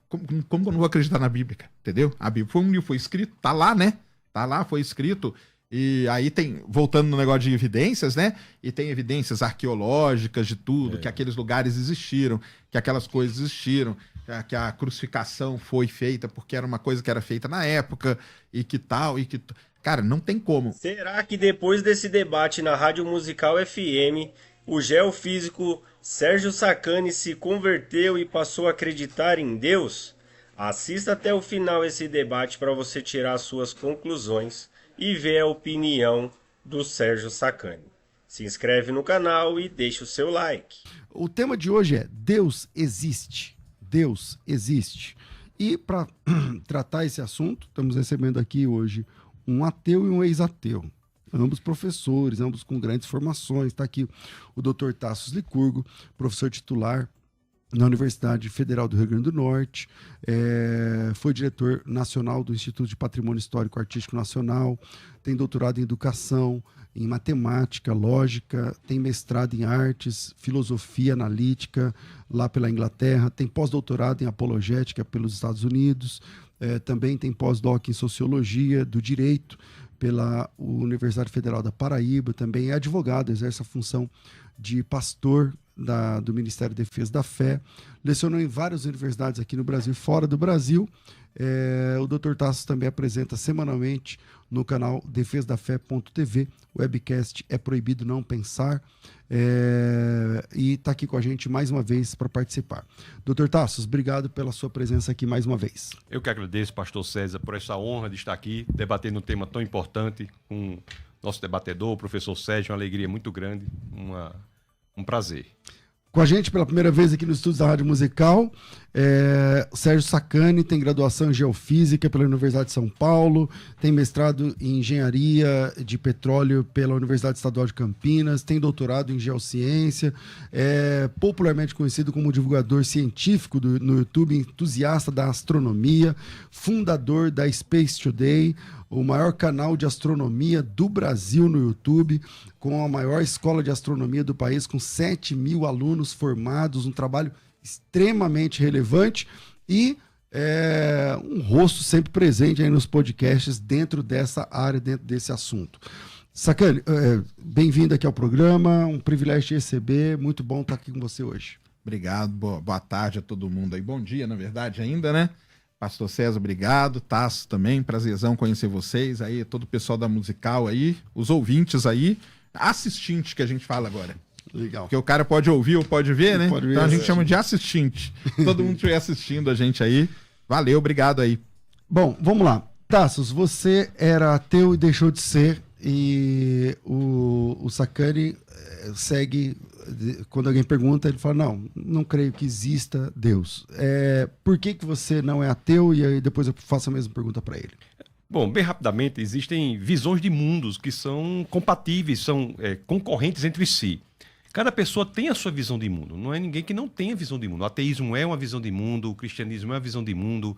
como que eu não vou acreditar na Bíblia, cara? Entendeu? A Bíblia foi um livro, foi escrito, tá lá, né? Tá lá, foi escrito. E aí tem, voltando no negócio de evidências, né? E tem evidências arqueológicas de tudo, que aqueles lugares existiram, que aquelas coisas existiram, que a crucificação foi feita porque era uma coisa que era feita na época, e que tal, e que... Cara, não tem como. Será que depois desse debate na Rádio Musical FM, o geofísico Sérgio Sacani se converteu e passou a acreditar em Deus? Assista até o final esse debate para você tirar as suas conclusões e ver a opinião do Sérgio Sacani. Se inscreve no canal e deixa o seu like. O tema de hoje é Deus existe. Deus existe. E para tratar esse assunto, estamos recebendo aqui hoje um ateu e um ex-ateu. Ambos professores, ambos com grandes formações. Está aqui o Dr. Tassos Licurgo, professor titular na Universidade Federal do Rio Grande do Norte, foi diretor nacional do Instituto de Patrimônio Histórico Artístico Nacional, tem doutorado em educação, em matemática, lógica, tem mestrado em artes, filosofia analítica lá pela Inglaterra, tem pós-doutorado em apologética pelos Estados Unidos, também tem pós-doc em sociologia do direito pela Universidade Federal da Paraíba, também é advogado, exerce a função de pastor do Ministério da Defesa da Fé, lecionou em várias universidades aqui no Brasil e fora do Brasil. O Dr. Tassos também apresenta semanalmente no canal defesadafé.tv, o webcast É Proibido Não Pensar, e está aqui com a gente mais uma vez para participar. Dr. Tassos, obrigado pela sua presença aqui mais uma vez. Eu que agradeço, pastor César, por essa honra de estar aqui, debatendo um tema tão importante com nosso debatedor, o professor Sérgio, uma alegria muito grande, um prazer. Com a gente pela primeira vez aqui no estúdio da Rádio Musical, Sérgio Sacani tem graduação em Geofísica pela Universidade de São Paulo, tem mestrado em Engenharia de Petróleo pela Universidade Estadual de Campinas, tem doutorado em Geociência, é popularmente conhecido como divulgador científico no YouTube, entusiasta da astronomia, fundador da Space Today, o maior canal de astronomia do Brasil no YouTube, com a maior escola de astronomia do país, com 7.000 alunos formados, um trabalho extremamente relevante e um rosto sempre presente aí nos podcasts dentro dessa área, dentro desse assunto. Sacani, bem-vindo aqui ao programa, um privilégio te receber, muito bom estar aqui com você hoje. Obrigado, boa tarde a todo mundo aí, bom dia, na verdade, ainda, né? Pastor César, obrigado. Tasso também, prazerzão conhecer vocês aí, todo o pessoal da Musical aí, os ouvintes aí, assistente que a gente fala agora. Legal. Porque o cara pode ouvir ou pode ver, né? Pode ver, então a gente chama de assistente. Todo mundo estiver assistindo a gente aí. Valeu, obrigado aí. Bom, vamos lá. Tassos, você era ateu e deixou de ser, e o Sacani segue... Quando alguém pergunta, ele fala, não creio que exista Deus. Por que você não é ateu? E aí depois eu faço a mesma pergunta para ele. Bom, bem rapidamente, existem visões de mundos que são compatíveis, são concorrentes entre si. Cada pessoa tem a sua visão de mundo. Não é ninguém que não tenha visão de mundo. O ateísmo é uma visão de mundo, o cristianismo é uma visão de mundo,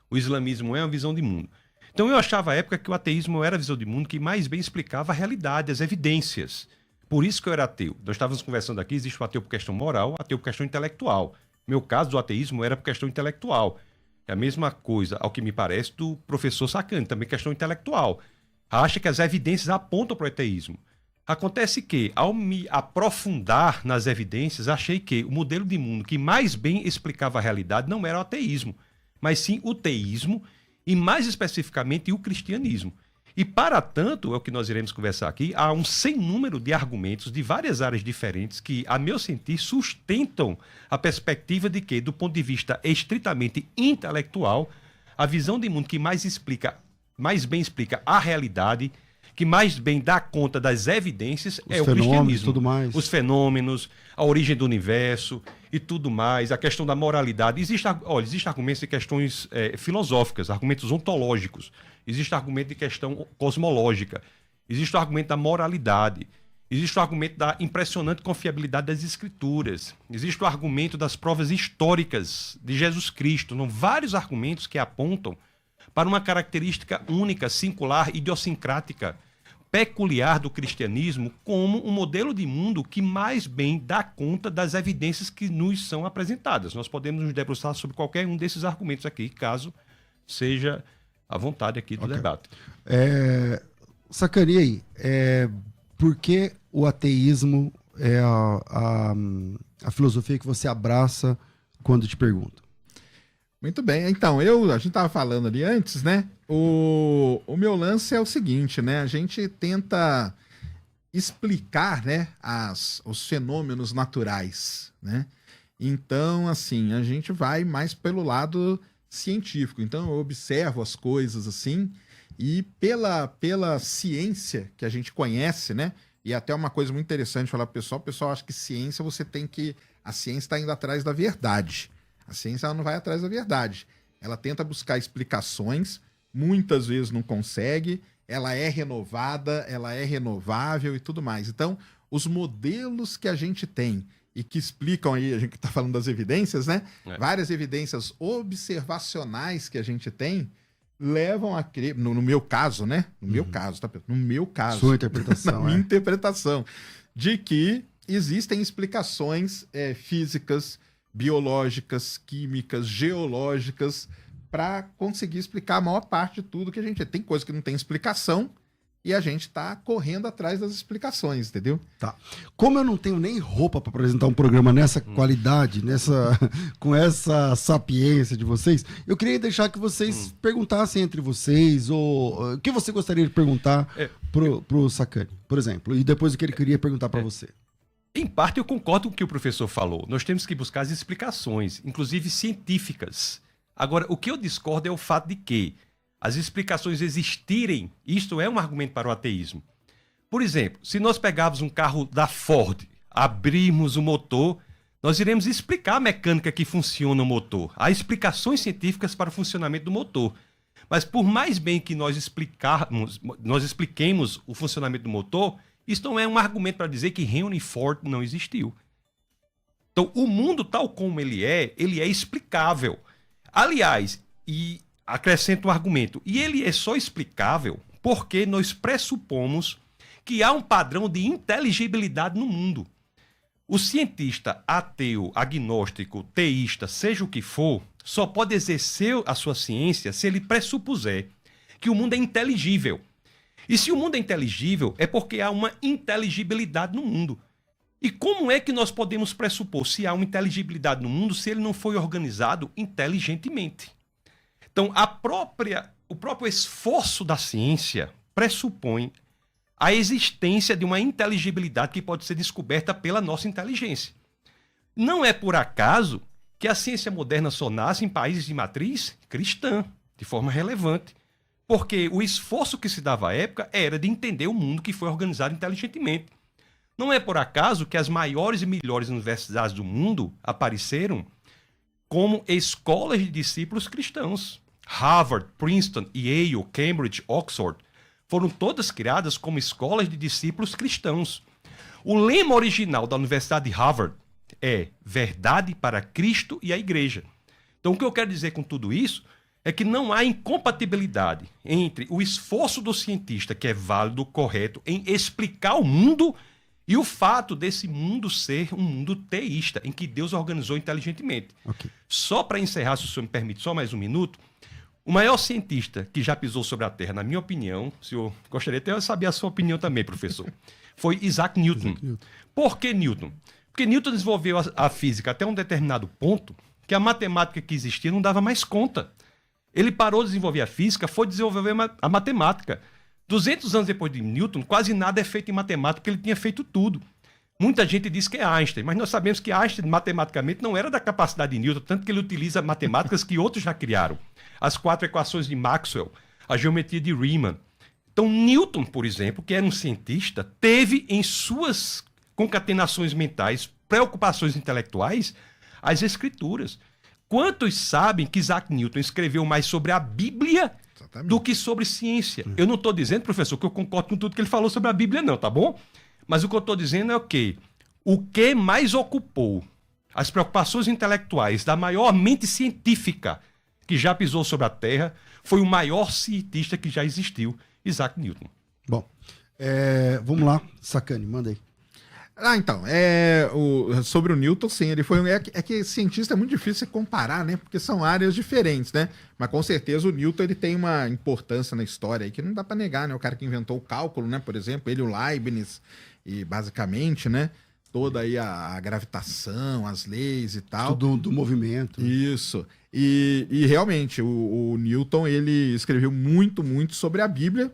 o islamismo é uma visão de mundo. Então eu achava à época que o ateísmo era a visão de mundo que mais bem explicava a realidade, as evidências. Por isso que eu era ateu. Nós estávamos conversando aqui, existe o ateu por questão moral, ateu por questão intelectual. Meu caso do ateísmo era por questão intelectual. É a mesma coisa, ao que me parece, do professor Sacani, também questão intelectual. Acha que as evidências apontam para o ateísmo. Acontece que, ao me aprofundar nas evidências, achei que o modelo de mundo que mais bem explicava a realidade não era o ateísmo, mas sim o teísmo e, mais especificamente, o cristianismo. E, para tanto, é o que nós iremos conversar aqui, há um sem número de argumentos de várias áreas diferentes que, a meu sentir, sustentam a perspectiva de que, do ponto de vista estritamente intelectual, a visão de mundo que mais bem explica a realidade, que mais bem dá conta das evidências, é o cristianismo. Tudo mais. Os fenômenos, a origem do universo e tudo mais, a questão da moralidade. Existem argumentos de questões filosóficas, argumentos ontológicos. Existe o argumento de questão cosmológica, existe o argumento da moralidade, existe o argumento da impressionante confiabilidade das escrituras, existe o argumento das provas históricas de Jesus Cristo. São vários argumentos que apontam para uma característica única, singular, idiosincrática, peculiar do cristianismo como um modelo de mundo que mais bem dá conta das evidências que nos são apresentadas. Nós podemos nos debruçar sobre qualquer um desses argumentos aqui, caso seja a vontade aqui do debate. Sacani aí, por que o ateísmo é a filosofia que você abraça quando te pergunto? Muito bem, então, a gente estava falando ali antes, né? O meu lance é o seguinte, né? A gente tenta explicar, né, os fenômenos naturais, né? Então, assim, a gente vai mais pelo lado científico. Então, eu observo as coisas assim, e pela ciência que a gente conhece, né? E até uma coisa muito interessante falar pro pessoal, o pessoal acha que ciência a ciência está indo atrás da verdade. A ciência ela não vai atrás da verdade. Ela tenta buscar explicações, muitas vezes não consegue, ela é renovada, ela é renovável e tudo mais. Então, os modelos que a gente tem e que explicam aí, a gente está falando das evidências, né? Várias evidências observacionais que a gente tem levam a crer, no meu caso, né? No meu caso, tá? No meu caso. Sua interpretação, na minha interpretação, de que existem explicações físicas, biológicas, químicas, geológicas, para conseguir explicar a maior parte de tudo que a gente tem. Coisa que não tem explicação e a gente está correndo atrás das explicações, entendeu? Tá. Como eu não tenho nem roupa para apresentar um programa nessa qualidade, com essa sapiência de vocês, eu queria deixar que vocês perguntassem entre vocês, ou o que você gostaria de perguntar pro Sacani, por exemplo, e depois o que ele queria perguntar para você. Em parte, eu concordo com o que o professor falou. Nós temos que buscar as explicações, inclusive científicas. Agora, o que eu discordo é o fato de que as explicações existirem, isto é um argumento para o ateísmo. Por exemplo, se nós pegarmos um carro da Ford, abrirmos o motor, nós iremos explicar a mecânica que funciona o motor. Há explicações científicas para o funcionamento do motor. Mas por mais bem que nós expliquemos o funcionamento do motor, isso não é um argumento para dizer que Henry Ford não existiu. Então, o mundo tal como ele é explicável. Aliás, e acrescento um argumento, e ele é só explicável porque nós pressupomos que há um padrão de inteligibilidade no mundo. O cientista ateu, agnóstico, teísta, seja o que for, só pode exercer a sua ciência se ele pressupuser que o mundo é inteligível. E se o mundo é inteligível, é porque há uma inteligibilidade no mundo. E como é que nós podemos pressupor se há uma inteligibilidade no mundo se ele não foi organizado inteligentemente? Então, o próprio esforço da ciência pressupõe a existência de uma inteligibilidade que pode ser descoberta pela nossa inteligência. Não é por acaso que a ciência moderna só nasce em países de matriz cristã, de forma relevante. Porque o esforço que se dava à época era de entender o mundo que foi organizado inteligentemente. Não é por acaso que as maiores e melhores universidades do mundo apareceram como escolas de discípulos cristãos. Harvard, Princeton, Yale, Cambridge, Oxford foram todas criadas como escolas de discípulos cristãos. O lema original da Universidade de Harvard é verdade para Cristo e a Igreja. Então, o que eu quero dizer com tudo isso é que não há incompatibilidade entre o esforço do cientista, que é válido, correto, em explicar o mundo, e o fato desse mundo ser um mundo teísta, em que Deus organizou inteligentemente. Okay. Só para encerrar, se o senhor me permite, só mais um minuto, o maior cientista que já pisou sobre a Terra, na minha opinião, se eu gostaria até de saber a sua opinião também, professor, foi Isaac Newton. Por que Newton? Porque Newton desenvolveu a física até um determinado ponto que a matemática que existia não dava mais conta. Ele parou de desenvolver a física, foi desenvolver a matemática. 200 anos depois de Newton, quase nada é feito em matemática, porque ele tinha feito tudo. Muita gente diz que é Einstein, mas nós sabemos que Einstein, matematicamente, não era da capacidade de Newton, tanto que ele utiliza matemáticas que outros já criaram. As 4 equações de Maxwell, a geometria de Riemann. Então, Newton, por exemplo, que era um cientista, teve em suas concatenações mentais, preocupações intelectuais, as escrituras. Quantos sabem que Isaac Newton escreveu mais sobre a Bíblia do que sobre ciência? Eu não estou dizendo, professor, que eu concordo com tudo que ele falou sobre a Bíblia, não, tá bom? Mas o que eu estou dizendo é o que mais ocupou as preocupações intelectuais da maior mente científica que já pisou sobre a Terra foi o maior cientista que já existiu, Isaac Newton. Bom, Vamos lá, Sacani, manda aí. Então, sobre o Newton, sim, ele foi é que cientista é muito difícil você comparar, né? Porque são áreas diferentes, né? Mas com certeza o Newton ele tem uma importância na história aí que não dá para negar, né? O cara que inventou o cálculo, né? Por exemplo, ele, o Leibniz, e basicamente, né? Toda aí a gravitação, as leis e tal. Tudo do movimento. Isso. E realmente, o Newton, ele escreveu muito, muito sobre a Bíblia.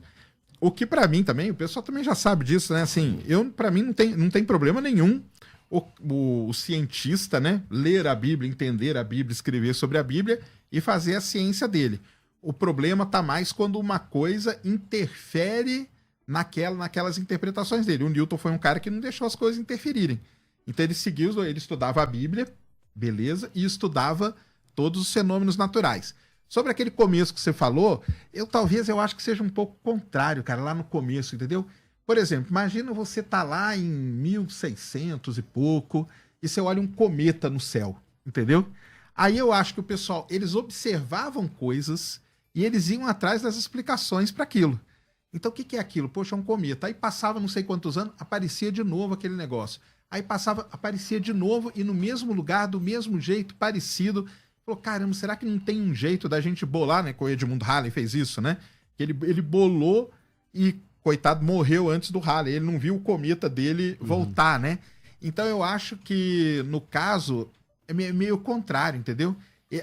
O que pra mim também, o pessoal também já sabe disso, né? Assim, pra mim não tem problema nenhum o cientista, né? Ler a Bíblia, entender a Bíblia, escrever sobre a Bíblia e fazer a ciência dele. O problema tá mais quando uma coisa interfere naquelas interpretações dele. O Newton foi um cara que não deixou as coisas interferirem. Então ele estudava a Bíblia, beleza, e estudava todos os fenômenos naturais. Sobre aquele começo que você falou, eu acho que seja um pouco contrário, cara, lá no começo, entendeu? Por exemplo, imagina você tá lá em 1600 e pouco e você olha um cometa no céu, entendeu? Aí eu acho que o pessoal, eles observavam coisas e eles iam atrás das explicações para aquilo. Então o que é aquilo? Poxa, é um cometa. Aí passava não sei quantos anos, aparecia de novo aquele negócio. Aí aparecia de novo e no mesmo lugar, do mesmo jeito, parecido. Falou, caramba, será que não tem um jeito da gente bolar, né? Que o Edmund Halley fez isso, né? Ele bolou e, coitado, morreu antes do Halley. Ele não viu o cometa dele voltar, né? Então eu acho que, no caso, é meio contrário, entendeu?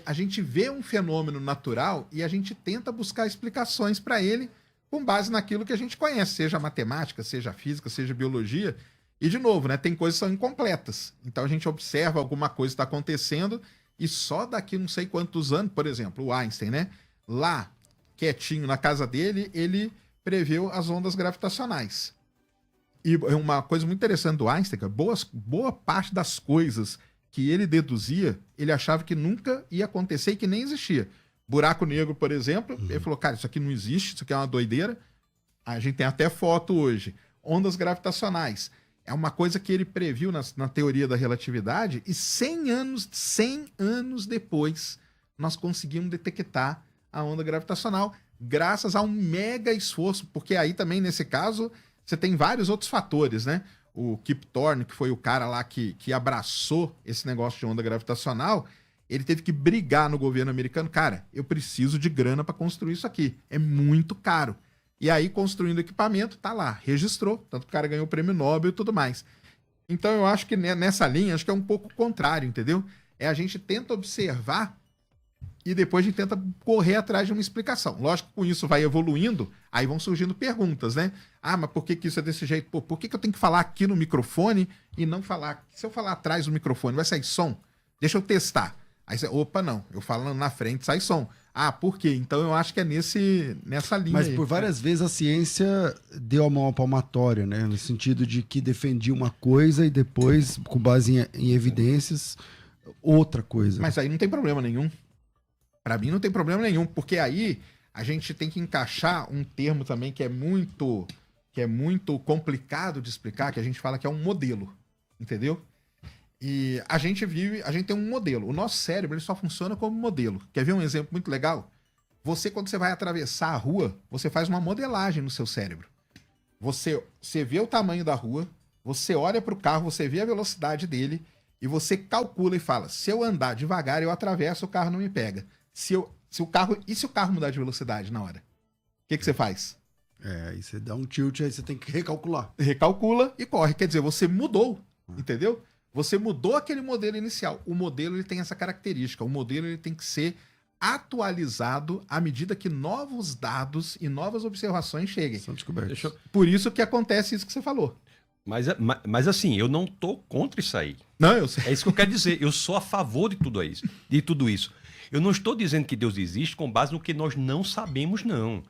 A gente vê um fenômeno natural e a gente tenta buscar explicações para ele com base naquilo que a gente conhece, seja matemática, seja física, seja biologia. E, de novo, né? Tem coisas que são incompletas. Então a gente observa alguma coisa que está acontecendo e só daqui não sei quantos anos, por exemplo, o Einstein, né? Lá, quietinho na casa dele, ele preveu as ondas gravitacionais. E uma coisa muito interessante do Einstein, cara, boa parte das coisas que ele deduzia, ele achava que nunca ia acontecer e que nem existia. Buraco negro, por exemplo, ele falou, cara, isso aqui não existe, isso aqui é uma doideira. A gente tem até foto hoje. Ondas gravitacionais. É uma coisa que ele previu na teoria da relatividade e 100 anos depois nós conseguimos detectar a onda gravitacional graças a um mega esforço, porque aí também, nesse caso, você tem vários outros fatores, né? O Kip Thorne, que foi o cara lá que abraçou esse negócio de onda gravitacional, ele teve que brigar no governo americano. Cara, eu preciso de grana para construir isso aqui. É muito caro. E aí, construindo equipamento, tá lá, registrou. Tanto que o cara ganhou o prêmio Nobel e tudo mais. Então, eu acho que nessa linha, acho que é um pouco contrário, entendeu? A gente tenta observar e depois a gente tenta correr atrás de uma explicação. Lógico que com isso vai evoluindo, aí vão surgindo perguntas, né? Ah, mas por que isso é desse jeito? Pô, por que eu tenho que falar aqui no microfone e não falar... Se eu falar atrás do microfone, vai sair som? Deixa eu testar. Aí você, opa, não. Eu falo na frente, sai som. Ah, por quê? Então eu acho que é nessa linha. Mas aí. Por várias vezes a ciência deu a mão à palmatória, né? No sentido de que defendia uma coisa e depois, com base em evidências, outra coisa. Mas aí não tem problema nenhum. Para mim não tem problema nenhum, porque aí a gente tem que encaixar um termo também que é muito complicado de explicar, que a gente fala que é um modelo, entendeu? E a gente tem um modelo. O nosso cérebro ele só funciona como modelo. Quer ver um exemplo muito legal? Quando você vai atravessar a rua, você faz uma modelagem no seu cérebro. Você vê o tamanho da rua, você olha para o carro, você vê a velocidade dele e você calcula e fala, se eu andar devagar, eu atravesso, o carro não me pega. Se o carro mudar de velocidade na hora? O que você faz? Aí você dá um tilt, aí você tem que recalcular. Recalcula e corre. Quer dizer, você mudou, entendeu? Você mudou aquele modelo inicial. O modelo ele tem essa característica. O modelo ele tem que ser atualizado à medida que novos dados e novas observações cheguem. São descobertas. Por isso que acontece isso que você falou. Mas assim, eu não tô contra isso aí. Não, eu sei. É isso que eu quero dizer. Eu sou a favor de tudo isso. Eu não estou dizendo que Deus existe com base no que nós não sabemos, não.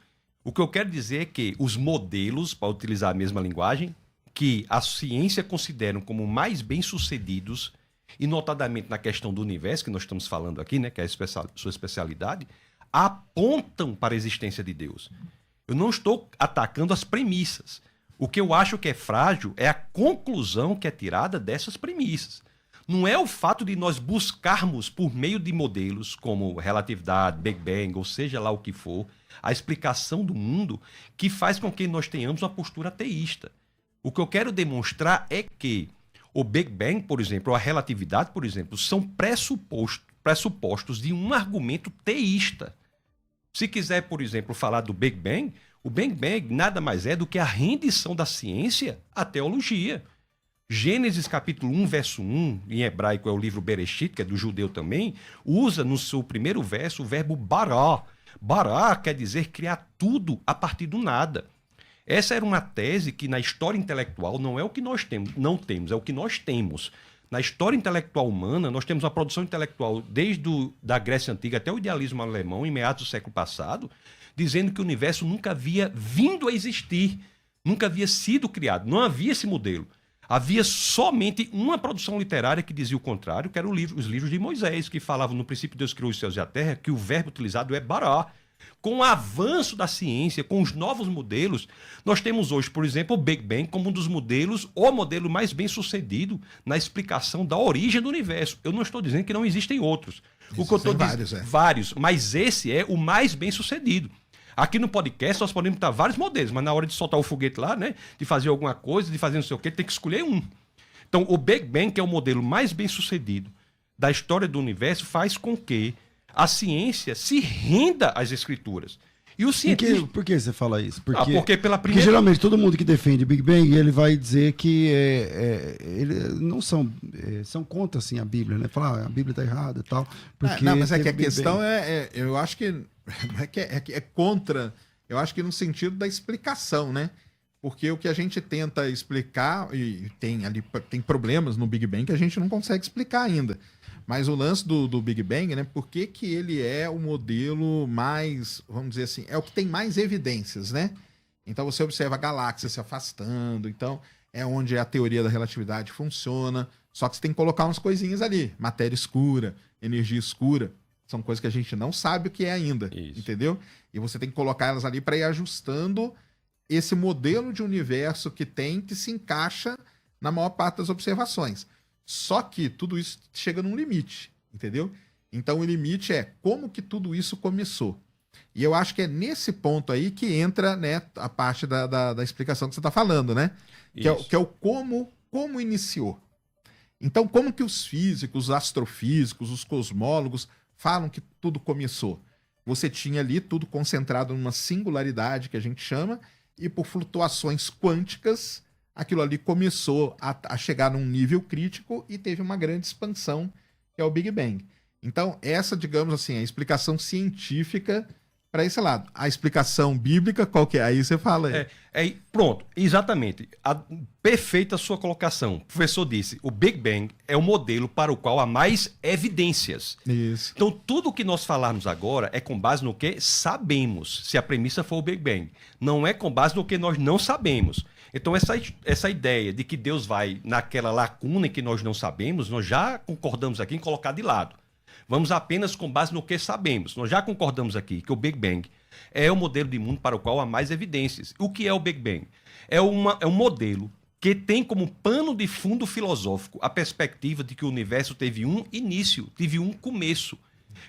O que eu quero dizer é que os modelos, para utilizar a mesma linguagem, que a ciência considera como mais bem-sucedidos, e notadamente na questão do universo, que nós estamos falando aqui, né, que é a sua especialidade, apontam para a existência de Deus. Eu não estou atacando as premissas. O que eu acho que é frágil é a conclusão que é tirada dessas premissas. não é o fato de nós buscarmos por meio de modelos como relatividade, Big Bang, ou seja lá o que for, a explicação do mundo que faz com que nós tenhamos uma postura ateísta. O que eu quero demonstrar é que o Big Bang, por exemplo, ou a relatividade, por exemplo, são pressupostos de um argumento teísta. Se quiser, por exemplo, falar do Big Bang, o Big Bang nada mais é do que a rendição da ciência à teologia. Gênesis capítulo 1, verso 1, em hebraico é o livro Bereshit, que é do judeu também, usa no seu primeiro verso o verbo bará. Bará quer dizer criar tudo a partir do nada. Essa era uma tese que na história intelectual não é o que nós temos, não temos, é o que nós temos. Na história intelectual humana, nós temos uma produção intelectual desde da Grécia Antiga até o idealismo alemão, em meados do século passado, dizendo que o universo nunca havia vindo a existir, nunca havia sido criado, não havia esse modelo. Havia somente uma produção literária que dizia o contrário, que eram os livros de Moisés, que falavam no princípio Deus criou os céus e a terra, que o verbo utilizado é bará. Com o avanço da ciência, com os novos modelos, nós temos hoje, por exemplo, o Big Bang como um dos modelos, o modelo mais bem sucedido na explicação da origem do universo. Eu não estou dizendo que não existem outros. O que eu estou dizendo, vários, mas esse é o mais bem sucedido. Aqui no podcast nós podemos estar vários modelos, mas na hora de soltar o foguete lá, né, de fazer alguma coisa, de fazer não sei o quê, tem que escolher um. Então, o Big Bang, que é o modelo mais bem sucedido da história do universo, faz com que a ciência se renda às escrituras. E o cientista... Por que você fala isso? Porque pela primeira... Porque geralmente todo mundo que defende Big Bang, ele vai dizer que eles não são contra assim, a Bíblia, né? Falar a Bíblia está errada e tal. Porque não, mas é que a questão eu acho que é contra, eu acho que no sentido da explicação, né? Porque o que a gente tenta explicar, e tem problemas no Big Bang que a gente não consegue explicar ainda. Mas o lance do Big Bang, né? Por que ele é o modelo mais, vamos dizer assim, é o que tem mais evidências, né? Então você observa a galáxia se afastando, então é onde a teoria da relatividade funciona. Só que você tem que colocar umas coisinhas ali, matéria escura, energia escura. São coisas que a gente não sabe o que é ainda, entendeu? E você tem que colocar elas ali para ir ajustando esse modelo de universo que se encaixa na maior parte das observações. Só que tudo isso chega num limite, entendeu? Então o limite é como que tudo isso começou. E eu acho que é nesse ponto aí que entra, né, a parte da explicação que você está falando, né? Que é o como iniciou. Então como que os físicos, os astrofísicos, os cosmólogos falam que tudo começou? Você tinha ali tudo concentrado numa singularidade que a gente chama, e por flutuações quânticas aquilo ali começou a chegar num nível crítico e teve uma grande expansão, que é o Big Bang. Então, essa, digamos assim, é a explicação científica para esse lado. A explicação bíblica, qual que é? Aí você fala. Pronto, exatamente. Perfeita a sua colocação. O professor disse, o Big Bang é o modelo para o qual há mais evidências. Isso. Então, tudo o que nós falarmos agora é com base no que sabemos, se a premissa for o Big Bang. Não é com base no que nós não sabemos. Então, essa ideia de que Deus vai naquela lacuna em que nós não sabemos, nós já concordamos aqui em colocar de lado. Vamos apenas com base no que sabemos. Nós já concordamos aqui que o Big Bang é o modelo de mundo para o qual há mais evidências. O que é o Big Bang? É um modelo que tem como pano de fundo filosófico a perspectiva de que o universo teve um início, teve um começo.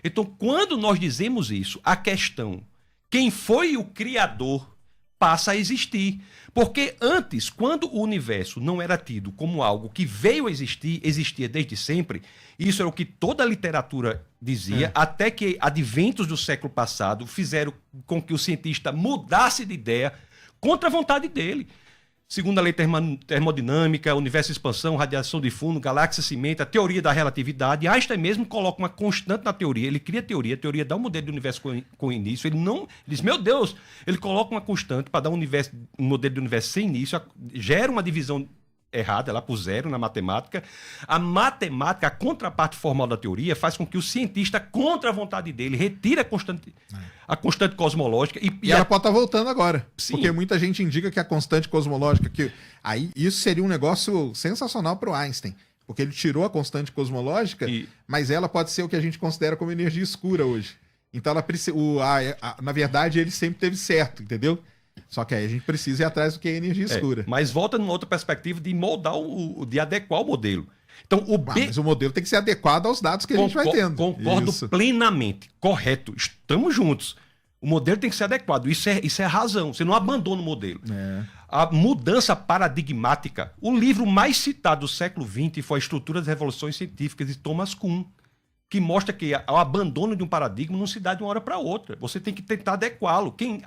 Então, quando nós dizemos isso, a questão, quem foi o criador, passa a existir. Porque antes, quando o universo não era tido como algo que veio a existir, existia desde sempre, isso era o que toda a literatura dizia, até que adventos do século passado fizeram com que o cientista mudasse de ideia contra a vontade dele. Segundo a lei termodinâmica, universo expansão, radiação de fundo, galáxia cimenta, a teoria da relatividade, Einstein mesmo coloca uma constante na teoria, ele cria a teoria dá um modelo de universo com início, ele diz, meu Deus, ele coloca uma constante para dar um modelo de universo sem início, gera uma divisão errada, lá por zero na matemática. A matemática, a contraparte formal da teoria, faz com que o cientista, contra a vontade dele, retire a constante cosmológica. E ela pode estar voltando agora. Sim. Porque muita gente indica que a constante cosmológica... Aí isso seria um negócio sensacional para o Einstein. Porque ele tirou a constante cosmológica, mas ela pode ser o que a gente considera como energia escura hoje. Então, na verdade, ele sempre teve certo, entendeu? Só que aí a gente precisa ir atrás do que é energia escura. Mas volta numa outra perspectiva de moldar, de adequar o modelo. Então, mas o modelo tem que ser adequado aos dados que a gente vai tendo. Concordo plenamente. Correto. Estamos juntos. O modelo tem que ser adequado. Isso é a razão. Você não abandona o modelo. A mudança paradigmática. O livro mais citado do século XX foi A Estrutura das Revoluções Científicas, de Thomas Kuhn, que mostra que o abandono de um paradigma não se dá de uma hora para outra. Você tem que tentar adequá-lo. Quem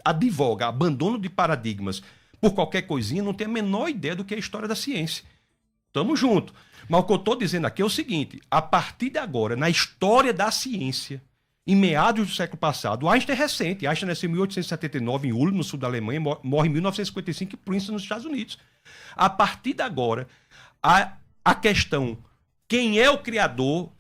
advoga abandono de paradigmas por qualquer coisinha não tem a menor ideia do que é a história da ciência. Tamo junto. Mas o que eu estou dizendo aqui é o seguinte: a partir de agora, na história da ciência, em meados do século passado, Einstein é recente. Einstein nasceu em 1879 em Ulm, no sul da Alemanha, morre em 1955 em Princeton, nos Estados Unidos. A partir de agora, a questão quem é o criador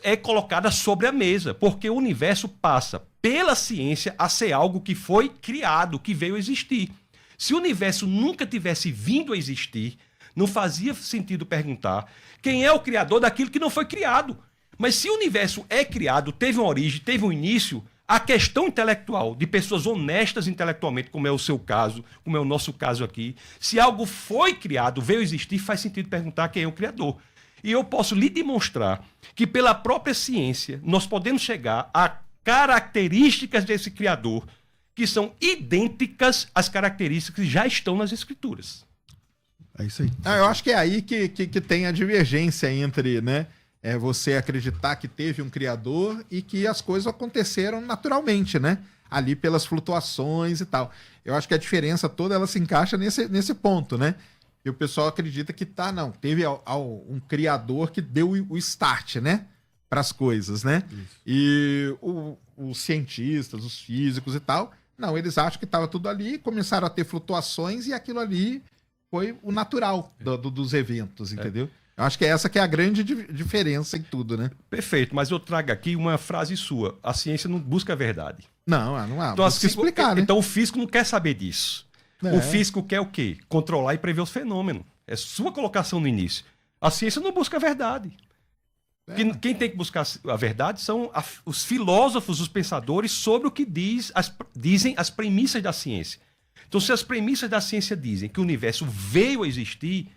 é colocada sobre a mesa, porque o universo passa pela ciência a ser algo que foi criado, que veio a existir. Se o universo nunca tivesse vindo a existir, não fazia sentido perguntar quem é o criador daquilo que não foi criado. Mas se o universo é criado, teve uma origem, teve um início, a questão intelectual de pessoas honestas intelectualmente, como é o seu caso, como é o nosso caso aqui, se algo foi criado, veio a existir, faz sentido perguntar quem é o criador. E eu posso lhe demonstrar que pela própria ciência nós podemos chegar a características desse criador que são idênticas às características que já estão nas escrituras. É isso aí. Eu acho que é aí que tem a divergência entre, né, você acreditar que teve um criador e que as coisas aconteceram naturalmente, né? Ali pelas flutuações e tal. Eu acho que a diferença toda ela se encaixa nesse ponto, né? E o pessoal acredita que teve um criador que deu o start, né? Para as coisas, né? Isso. E os cientistas, os físicos e tal, não, eles acham que estava tudo ali, começaram a ter flutuações e aquilo ali foi o natural dos eventos, entendeu? Eu acho que essa que é a grande diferença em tudo, né? Perfeito, mas eu trago aqui uma frase sua. A ciência não busca a verdade. Não há. Então, busca explicar, né? Então o físico não quer saber disso. O físico quer o quê? Controlar e prever os fenômenos. É sua colocação no início. A ciência não busca a verdade. Quem tem que buscar a verdade são os filósofos, os pensadores, sobre o que dizem as premissas da ciência. Então, se as premissas da ciência dizem que o universo veio a existir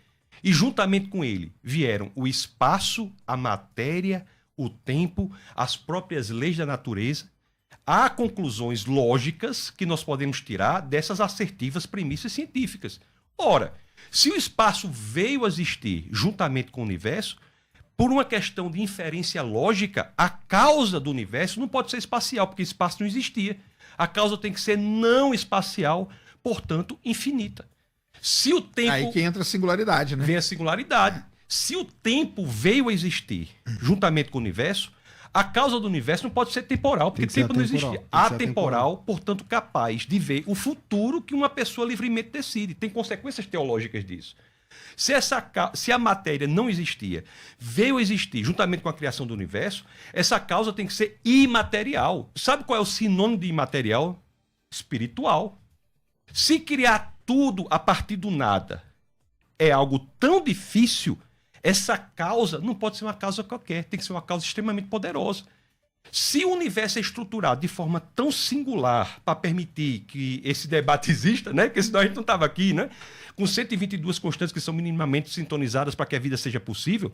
e, juntamente com ele, vieram o espaço, a matéria, o tempo, as próprias leis da natureza, há conclusões lógicas que nós podemos tirar dessas assertivas premissas científicas. Ora, se o espaço veio a existir juntamente com o universo, por uma questão de inferência lógica, a causa do universo não pode ser espacial, porque espaço não existia. A causa tem que ser não espacial, portanto, infinita. Se o tempo... Aí que entra a singularidade, né? Vem a singularidade. Se o tempo veio a existir juntamente com o universo, a causa do universo não pode ser temporal, porque tempo não existia. Atemporal, portanto, capaz de ver o futuro que uma pessoa livremente decide. Tem consequências teológicas disso. Se a matéria não existia, veio a existir juntamente com a criação do universo, essa causa tem que ser imaterial. Sabe qual é o sinônimo de imaterial? Espiritual. Se criar tudo a partir do nada é algo tão difícil, essa causa não pode ser uma causa qualquer, tem que ser uma causa extremamente poderosa. Se o universo é estruturado de forma tão singular para permitir que esse debate exista, né? Porque senão a gente não estava aqui, né? Com 122 constantes que são minimamente sintonizadas para que a vida seja possível,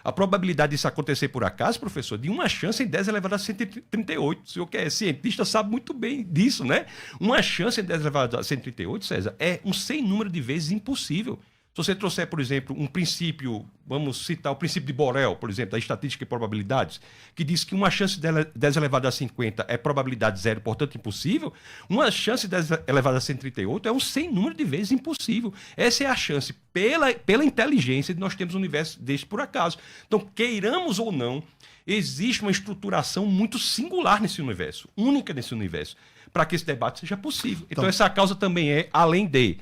a probabilidade disso acontecer por acaso, professor, de uma chance em 10 elevado a 138. O senhor que é cientista sabe muito bem disso, né? Uma chance em 10 elevado a 138, César, é um sem número de vezes impossível. Se você trouxer, por exemplo, um princípio, vamos citar o princípio de Borel, por exemplo, da estatística e probabilidades, que diz que uma chance de 10 elevado a 50 é probabilidade zero, portanto impossível, uma chance de 10 elevado a 138 é um sem número de vezes impossível. Essa é a chance, pela inteligência, de nós termos um universo deste por acaso. Então, queiramos ou não, existe uma estruturação muito singular nesse universo, única nesse universo, para que esse debate seja possível. Então, essa causa também é, além de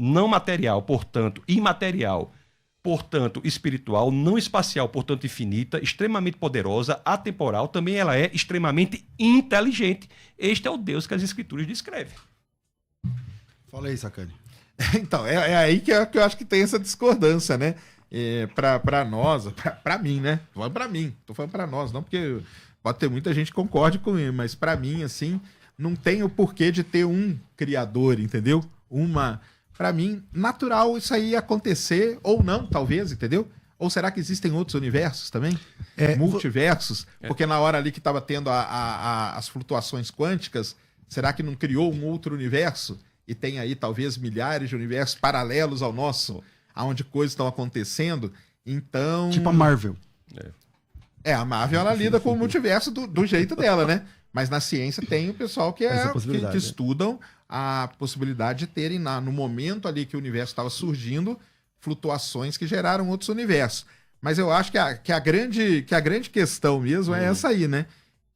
não material, portanto, imaterial, portanto, espiritual, não espacial, portanto, infinita, extremamente poderosa, atemporal, também ela é extremamente inteligente. Este é o Deus que as Escrituras descrevem. Fala aí, Sacani. Então, é aí que eu acho que tem essa discordância, né? Para nós, para mim, né? Falando para mim, tô falando para nós, não porque pode ter muita gente que concorde comigo, mas para mim, assim, não tem o porquê de ter um criador, entendeu? Para mim, natural isso aí acontecer, ou não, talvez, entendeu? Ou será que existem outros universos também? Multiversos? Porque na hora ali que estava tendo as flutuações quânticas, será que não criou um outro universo? E tem aí talvez milhares de universos paralelos ao nosso, onde coisas estão acontecendo. Então... Tipo a Marvel. A Marvel ela lida com o multiverso do jeito dela, né? Mas na ciência tem o pessoal que estudam a possibilidade de terem, no momento ali que o universo estava surgindo, flutuações que geraram outros universos. Mas eu acho que a grande questão mesmo é essa aí, né?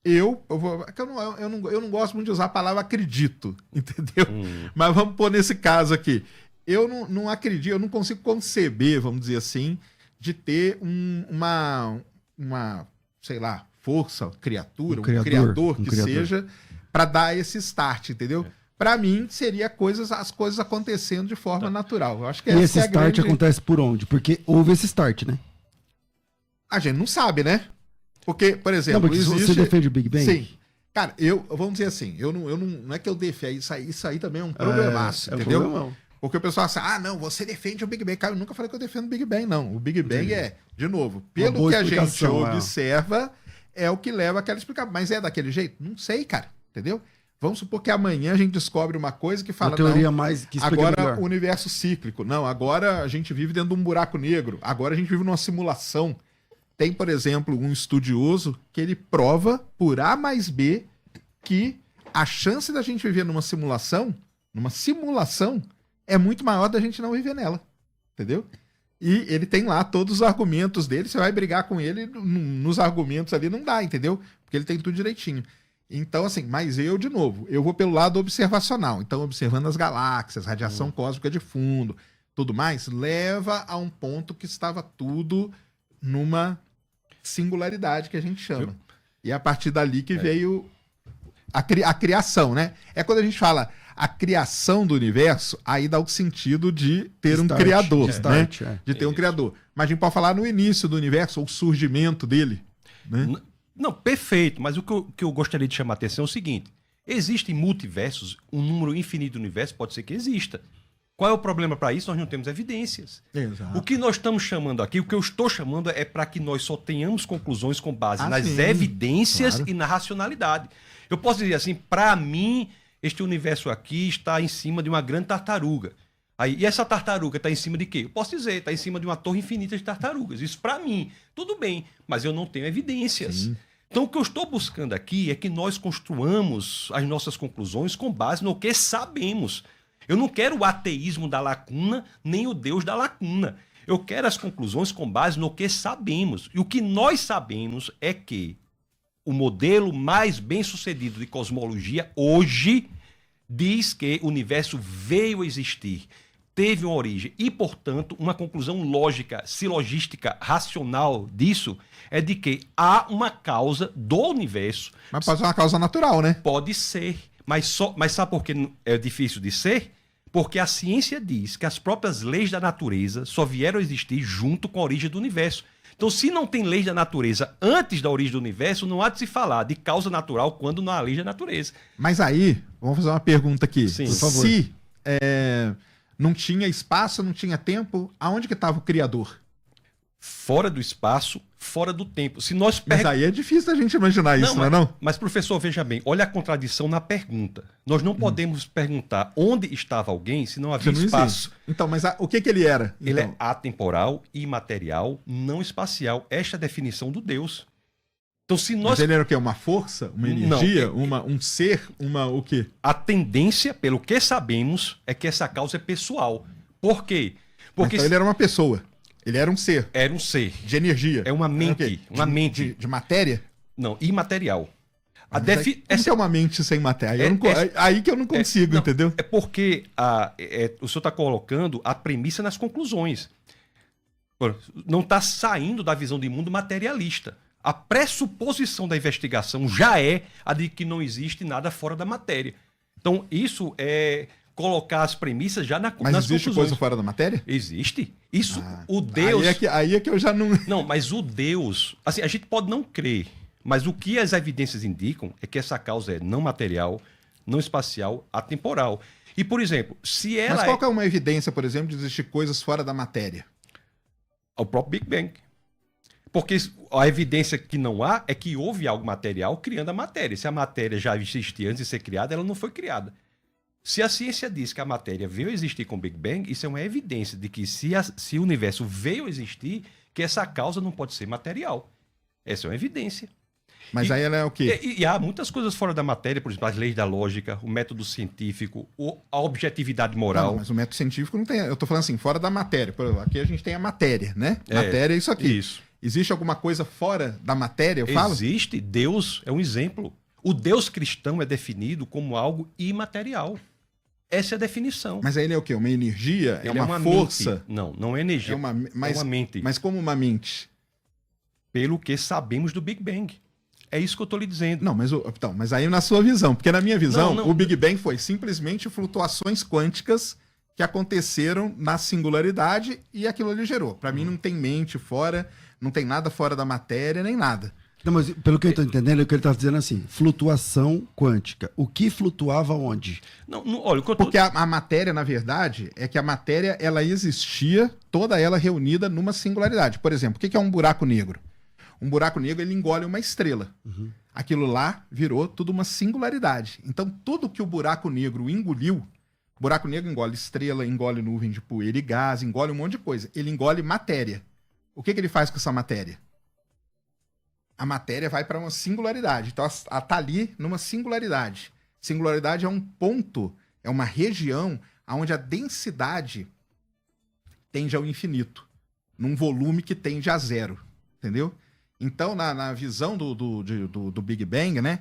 Eu não gosto muito de usar a palavra acredito, entendeu? Mas vamos pôr nesse caso aqui. Eu não acredito, eu não consigo conceber, vamos dizer assim, de ter uma sei lá, força, criatura, um criador que seja, para dar esse start, entendeu? Para mim, seria as coisas acontecendo de forma natural. Eu acho que esse start acontece por onde? Porque houve esse start, né? A gente não sabe, né? Porque, por exemplo, você defende o Big Bang? Sim. Cara, vamos dizer assim, não é que eu defendo, isso aí também é um problemaço, entendeu? Problemão. Porque o pessoal fala assim, não, você defende o Big Bang. Cara, eu nunca falei que eu defendo o Big Bang, não. O Big Bang de novo, pelo que a gente observa, é o que leva àquela explicação. Mas é daquele jeito? Não sei, cara, entendeu? Vamos supor que amanhã a gente descobre uma coisa que fala, uma teoria mais que agora melhor. O universo cíclico. Não, agora a gente vive dentro de um buraco negro. Agora a gente vive numa simulação. Tem, por exemplo, um estudioso que ele prova por A mais B que a chance da gente viver numa simulação é muito maior da gente não viver nela, entendeu? E ele tem lá todos os argumentos dele, você vai brigar com ele nos argumentos ali, não dá, entendeu? Porque ele tem tudo direitinho. Então, assim, mas de novo, eu vou pelo lado observacional. Então, observando as galáxias, radiação cósmica de fundo, tudo mais, leva a um ponto que estava tudo numa singularidade que a gente chama. E é a partir dali que veio a criação, né? É quando a gente fala a criação do universo, aí dá o sentido de ter um criador, né? De ter um criador. Mas a gente pode falar no início do universo, ou o surgimento dele, né? Não, perfeito, mas o que eu gostaria de chamar a atenção é o seguinte: existem multiversos, um número infinito de universos, pode ser que exista. Qual é o problema para isso? Nós não temos evidências. Exato. O que nós estamos chamando aqui, o que eu estou chamando é para que nós só tenhamos conclusões com base nas evidências e na racionalidade. Eu posso dizer assim, para mim, este universo aqui está em cima de uma grande tartaruga. E essa tartaruga está em cima de quê? Eu posso dizer, está em cima de uma torre infinita de tartarugas. Isso para mim, tudo bem, mas eu não tenho evidências. Sim. Então o que eu estou buscando aqui é que nós construamos as nossas conclusões com base no que sabemos. Eu não quero o ateísmo da lacuna, nem o Deus da lacuna. Eu quero as conclusões com base no que sabemos. E o que nós sabemos é que o modelo mais bem-sucedido de cosmologia hoje diz que o universo veio a existir, teve uma origem e, portanto, uma conclusão lógica, silogística, racional disso é de que há uma causa do universo. Mas pode ser uma causa natural, né? Pode ser. Mas sabe por que é difícil de ser? Porque a ciência diz que as próprias leis da natureza só vieram a existir junto com a origem do universo. Então, se não tem leis da natureza antes da origem do universo, não há de se falar de causa natural quando não há lei da natureza. Mas aí, vamos fazer uma pergunta aqui. Sim, por favor. Se não tinha espaço, não tinha tempo, aonde que estava o Criador? Fora do espaço, fora do tempo. Se nós Mas aí é difícil a gente imaginar isso, não é não? Mas, professor, veja bem, olha a contradição na pergunta. Nós não podemos perguntar onde estava alguém se não havia espaço. Então, mas o que ele era? Ele é atemporal, imaterial, não espacial. Esta é a definição do Deus. Então, se nós... Mas ele era o quê? Uma força? Uma energia? Um ser? O quê? A tendência, pelo que sabemos, é que essa causa é pessoal. Por quê? Porque então ele era uma pessoa. Ele era um ser. Era um ser. De energia. É uma mente. Uma mente. De matéria? Não, imaterial. Como que é uma mente sem matéria? Aí que eu não consigo, entendeu? É porque o senhor está colocando a premissa nas conclusões. Não está saindo da visão de mundo materialista. A pressuposição da investigação já é a de que não existe nada fora da matéria. Então, isso é colocar as premissas já nas conclusões. Mas existe coisa fora da matéria? Existe. Isso, o Deus... Aí é que eu já não... Não, mas o Deus... Assim, a gente pode não crer, mas o que as evidências indicam é que essa causa é não material, não espacial, atemporal. E, por exemplo, se ela... Mas qual que é uma evidência, por exemplo, de existir coisas fora da matéria? Ao próprio Big Bang. Porque a evidência que não há é que houve algo material criando a matéria. Se a matéria já existia antes de ser criada, ela não foi criada. Se a ciência diz que a matéria veio a existir com o Big Bang, isso é uma evidência de que se o universo veio a existir, que essa causa não pode ser material. Essa é uma evidência. Mas aí ela é o quê? E há muitas coisas fora da matéria, por exemplo, as leis da lógica, o método científico, a objetividade moral. Não, mas o método científico não tem. Eu tô falando assim, fora da matéria. Por exemplo, aqui a gente tem a matéria, né? Matéria é isso aqui. Isso. Existe alguma coisa fora da matéria, eu falo? Existe. Deus é um exemplo. O Deus cristão é definido como algo imaterial. Essa é a definição. Mas aí ele é o quê? Uma energia? Ele é uma força? Mente. Não, não é energia. É uma mente. Mas como uma mente? Pelo que sabemos do Big Bang. É isso que eu estou lhe dizendo. Não, mas aí na sua visão. Porque na minha visão, não. o Big Bang foi simplesmente flutuações quânticas que aconteceram na singularidade e aquilo ali gerou. Para mim não tem mente fora, não tem nada fora da matéria, nem nada. Não, mas pelo que eu estou entendendo, é o que ele está dizendo assim, flutuação quântica. O que flutuava onde? Olha, o que eu tô... Porque a matéria, na verdade, é que a matéria ela existia, toda ela reunida numa singularidade. Por exemplo, o que é um buraco negro? Um buraco negro ele engole uma estrela. Uhum. Aquilo lá virou tudo uma singularidade. Então, tudo que o buraco negro engoliu, o buraco negro engole estrela, engole nuvem de poeira e gás, engole um monte de coisa. Ele engole matéria. O que ele faz com essa matéria? A matéria vai para uma singularidade. Então, ela está ali numa singularidade. Singularidade é um ponto, é uma região onde a densidade tende ao infinito, num volume que tende a zero. Entendeu? Então, na visão do Big Bang, né?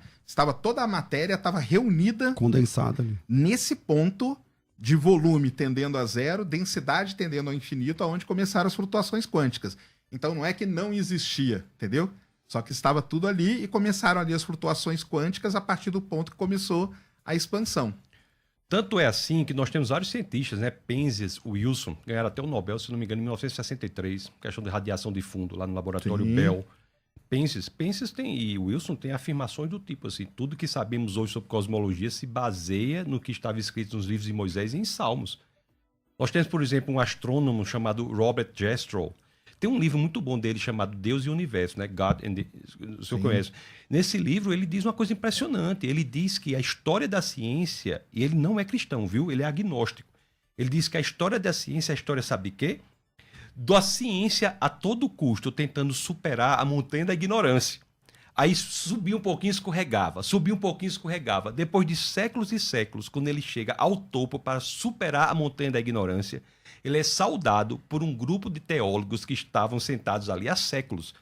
Toda a matéria estava reunida... condensada ali. Nesse ponto de volume tendendo a zero, densidade tendendo ao infinito, aonde começaram as flutuações quânticas. Então, não é que não existia, entendeu? Só que estava tudo ali e começaram ali as flutuações quânticas a partir do ponto que começou a expansão. Tanto é assim que nós temos vários cientistas, né? Penzias, Wilson, ganharam até o Nobel, se não me engano, em 1963, questão de radiação de fundo, lá no laboratório Bell. Penzias e Wilson têm afirmações do tipo assim, tudo que sabemos hoje sobre cosmologia se baseia no que estava escrito nos livros de Moisés e em Salmos. Nós temos, por exemplo, um astrônomo chamado Robert Jastrow. Tem um livro muito bom dele chamado Deus e o Universo, né? God and the... O senhor conhece. Nesse livro ele diz uma coisa impressionante. Ele diz que a história da ciência, e ele não é cristão, viu? Ele é agnóstico. Ele diz que a história da ciência é a história, sabe de quê? Da ciência a todo custo, tentando superar a montanha da ignorância. Aí subia um pouquinho e escorregava, subia um pouquinho e escorregava. Depois de séculos e séculos, quando ele chega ao topo para superar a montanha da ignorância, ele é saudado por um grupo de teólogos que estavam sentados ali há séculos.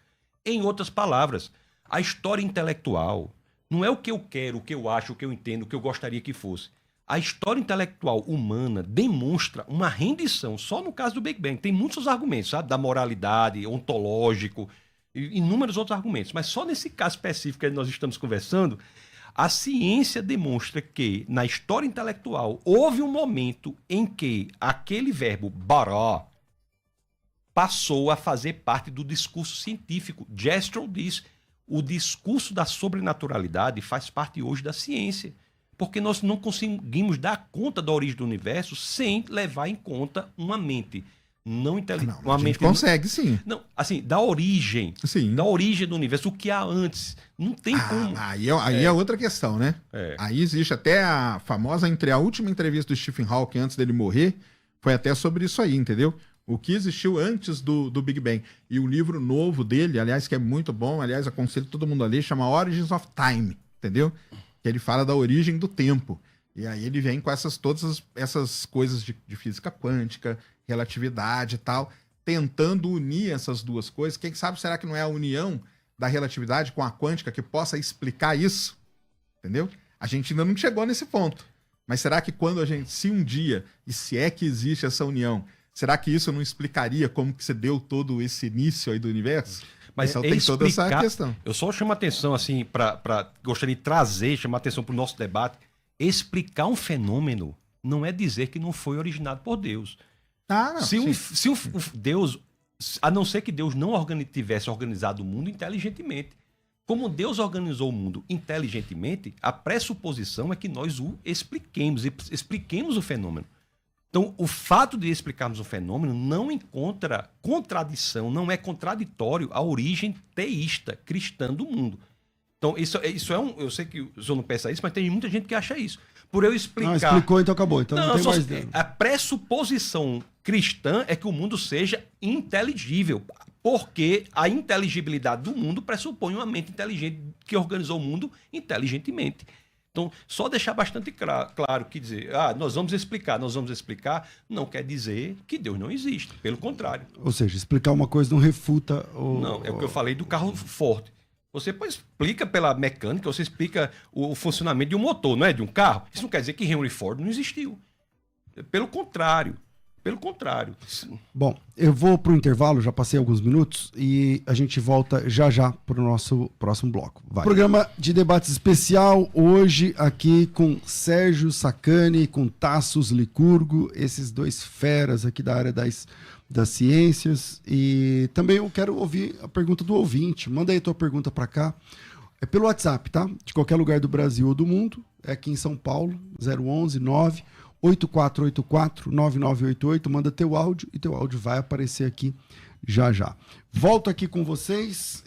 Em outras palavras, a história intelectual não é o que eu quero, o que eu acho, o que eu entendo, o que eu gostaria que fosse. A história intelectual humana demonstra uma rendição, só no caso do Big Bang. Tem muitos argumentos, sabe? Da moralidade, ontológico, e inúmeros outros argumentos. Mas só nesse caso específico que nós estamos conversando, a ciência demonstra que, na história intelectual, houve um momento em que aquele verbo bara passou a fazer parte do discurso científico. Jastrow diz, o discurso da sobrenaturalidade faz parte hoje da ciência. Porque nós não conseguimos dar conta da origem do universo sem levar em conta uma mente não inteligente. A gente consegue, sim. Não, assim, da origem. Sim. Da origem do universo, o que há antes. Não tem como. Aí é outra questão, né? É. Aí existe até a famosa, a última entrevista do Stephen Hawking antes dele morrer, foi até sobre isso aí, entendeu? O que existiu antes do Big Bang. E o livro novo dele, aliás, que é muito bom, aliás, aconselho todo mundo a ler, chama Origins of Time, entendeu? Que ele fala da origem do tempo. E aí ele vem com todas essas coisas de física quântica, relatividade e tal, tentando unir essas duas coisas. Quem sabe, será que não é a união da relatividade com a quântica que possa explicar isso? Entendeu? A gente ainda não chegou nesse ponto. Mas será que se um dia, e se é que existe essa união, será que isso não explicaria como que se deu todo esse início aí do universo? Mas então tem toda essa questão. Eu só chamo a atenção, assim, gostaria de trazer, chamar a atenção para o nosso debate. Explicar um fenômeno não é dizer que não foi originado por Deus. Ah, não. Se Deus, a não ser que Deus não tivesse organizado o mundo inteligentemente. Como Deus organizou o mundo inteligentemente, a pressuposição é que nós o expliquemos o fenômeno. Então, o fato de explicarmos um fenômeno não encontra contradição, não é contraditório à origem teísta, cristã do mundo. Então, isso é um... Eu sei que o senhor não pensa isso, mas tem muita gente que acha isso. Por eu explicar... Não, explicou, então acabou. Então não tem mais... A pressuposição cristã é que o mundo seja inteligível, porque a inteligibilidade do mundo pressupõe uma mente inteligente que organizou o mundo inteligentemente. Então, só deixar bastante claro que dizer, nós vamos explicar, não quer dizer que Deus não existe. Pelo contrário. Ou seja, explicar uma coisa não refuta... Não, é o que eu falei do carro forte. Você explica pela mecânica, você explica o funcionamento de um motor, não é? De um carro. Isso não quer dizer que Henry Ford não existiu. Pelo contrário. Bom, eu vou para o intervalo, já passei alguns minutos, e a gente volta já para o nosso próximo bloco. Vai. Programa de debates especial, hoje aqui com Sérgio Sacani, com Tassos Licurgo, esses dois feras aqui da área das ciências. E também eu quero ouvir a pergunta do ouvinte. Manda aí a tua pergunta para cá. É pelo WhatsApp, tá? De qualquer lugar do Brasil ou do mundo. É aqui em São Paulo, 011 984849988. Manda teu áudio e teu áudio vai aparecer aqui já. Volto aqui com vocês.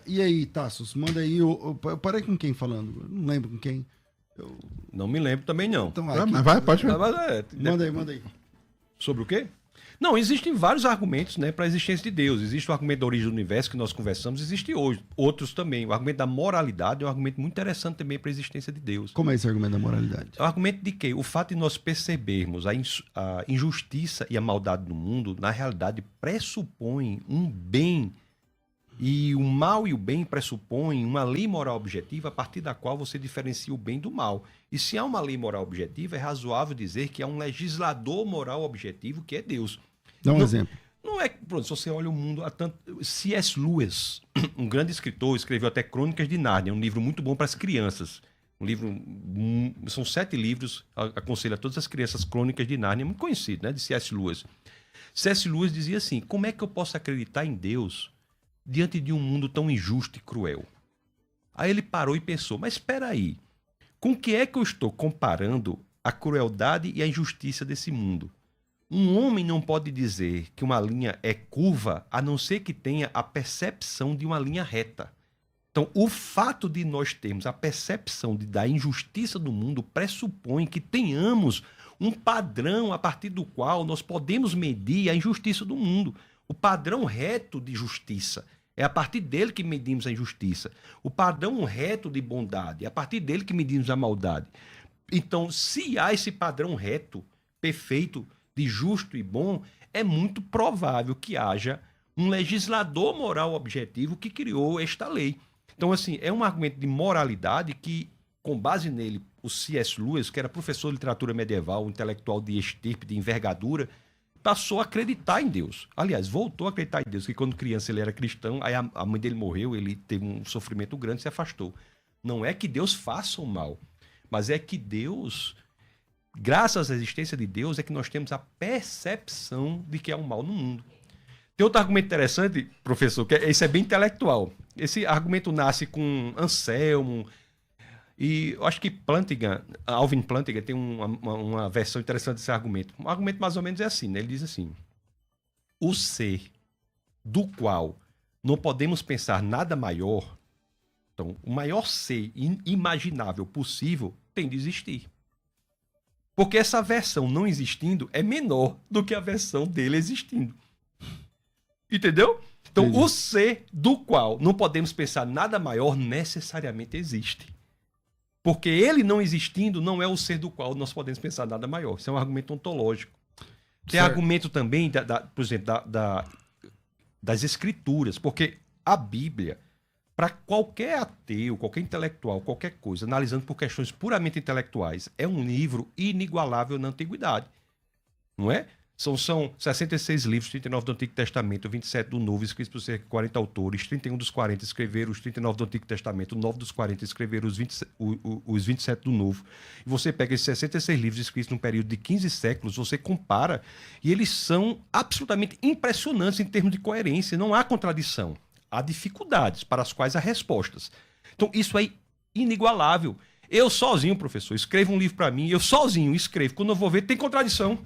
E aí, Tassos, manda aí. Eu parei com quem falando? Eu não lembro com quem. Não me lembro também, não. Então, mas vai, pode ver. Manda aí. Sobre o quê? Não, existem vários argumentos, né, para a existência de Deus. Existe o argumento da origem do universo, que nós conversamos, existe hoje outros também. O argumento da moralidade é um argumento muito interessante também para a existência de Deus. Como é esse argumento da moralidade? É o argumento de que o fato de nós percebermos a injustiça e a maldade do mundo, na realidade, pressupõe um bem. E o mal e o bem pressupõem uma lei moral objetiva a partir da qual você diferencia o bem do mal. E se há uma lei moral objetiva, é razoável dizer que há um legislador moral objetivo, que é Deus. Dá um exemplo. Não é, pronto, se você olha o mundo, C.S. Lewis, um grande escritor, escreveu até Crônicas de Nárnia, um livro muito bom para as crianças. Um livro, são 7 livros, aconselho a todas as crianças, Crônicas de Nárnia, muito conhecido, né, de C.S. Lewis. C.S. Lewis dizia assim: como é que eu posso acreditar em Deus diante de um mundo tão injusto e cruel? Aí ele parou e pensou, mas espera aí, com que é que eu estou comparando a crueldade e a injustiça desse mundo? Um homem não pode dizer que uma linha é curva a não ser que tenha a percepção de uma linha reta. Então, o fato de nós termos a percepção da injustiça do mundo pressupõe que tenhamos um padrão a partir do qual nós podemos medir a injustiça do mundo. O padrão reto de justiça. É a partir dele que medimos a injustiça. O padrão reto de bondade. É a partir dele que medimos a maldade. Então, se há esse padrão reto, perfeito, de justo e bom, é muito provável que haja um legislador moral objetivo que criou esta lei. Então, assim, é um argumento de moralidade que, com base nele, o C.S. Lewis, que era professor de literatura medieval, um intelectual de estirpe, de envergadura, passou a acreditar em Deus. Aliás, voltou a acreditar em Deus, que quando criança ele era cristão, aí a mãe dele morreu, ele teve um sofrimento grande e se afastou. Não é que Deus faça o mal, mas é que Deus, graças à existência de Deus, é que nós temos a percepção de que há um mal no mundo. Tem outro argumento interessante, professor, que esse é bem intelectual. Esse argumento nasce com Anselmo, e eu acho que Alvin Plantinga tem uma versão interessante desse argumento. Um argumento mais ou menos é assim, né? Ele diz assim: o ser do qual não podemos pensar nada maior, então o maior ser imaginável possível tem de existir. Porque essa versão não existindo é menor do que a versão dele existindo. Entendeu? Então, o ser do qual não podemos pensar nada maior necessariamente existe. Porque ele não existindo não é o ser do qual nós podemos pensar nada maior. Isso é um argumento ontológico. Tem argumento também, por exemplo, das escrituras. Porque a Bíblia, para qualquer ateu, qualquer intelectual, qualquer coisa, analisando por questões puramente intelectuais, é um livro inigualável na antiguidade. Não é? São 66 livros, 39 do Antigo Testamento, 27 do Novo, escritos por cerca de 40 autores, 31 dos 40 escreveram os 39 do Antigo Testamento, 9 dos 40 escreveram os 27 do Novo. E você pega esses 66 livros escritos num período de 15 séculos, você compara, e eles são absolutamente impressionantes em termos de coerência, não há contradição. Há dificuldades para as quais há respostas. Então, isso é inigualável. Eu sozinho, professor, escrevo um livro para mim, eu sozinho escrevo. Quando eu vou ver, tem contradição.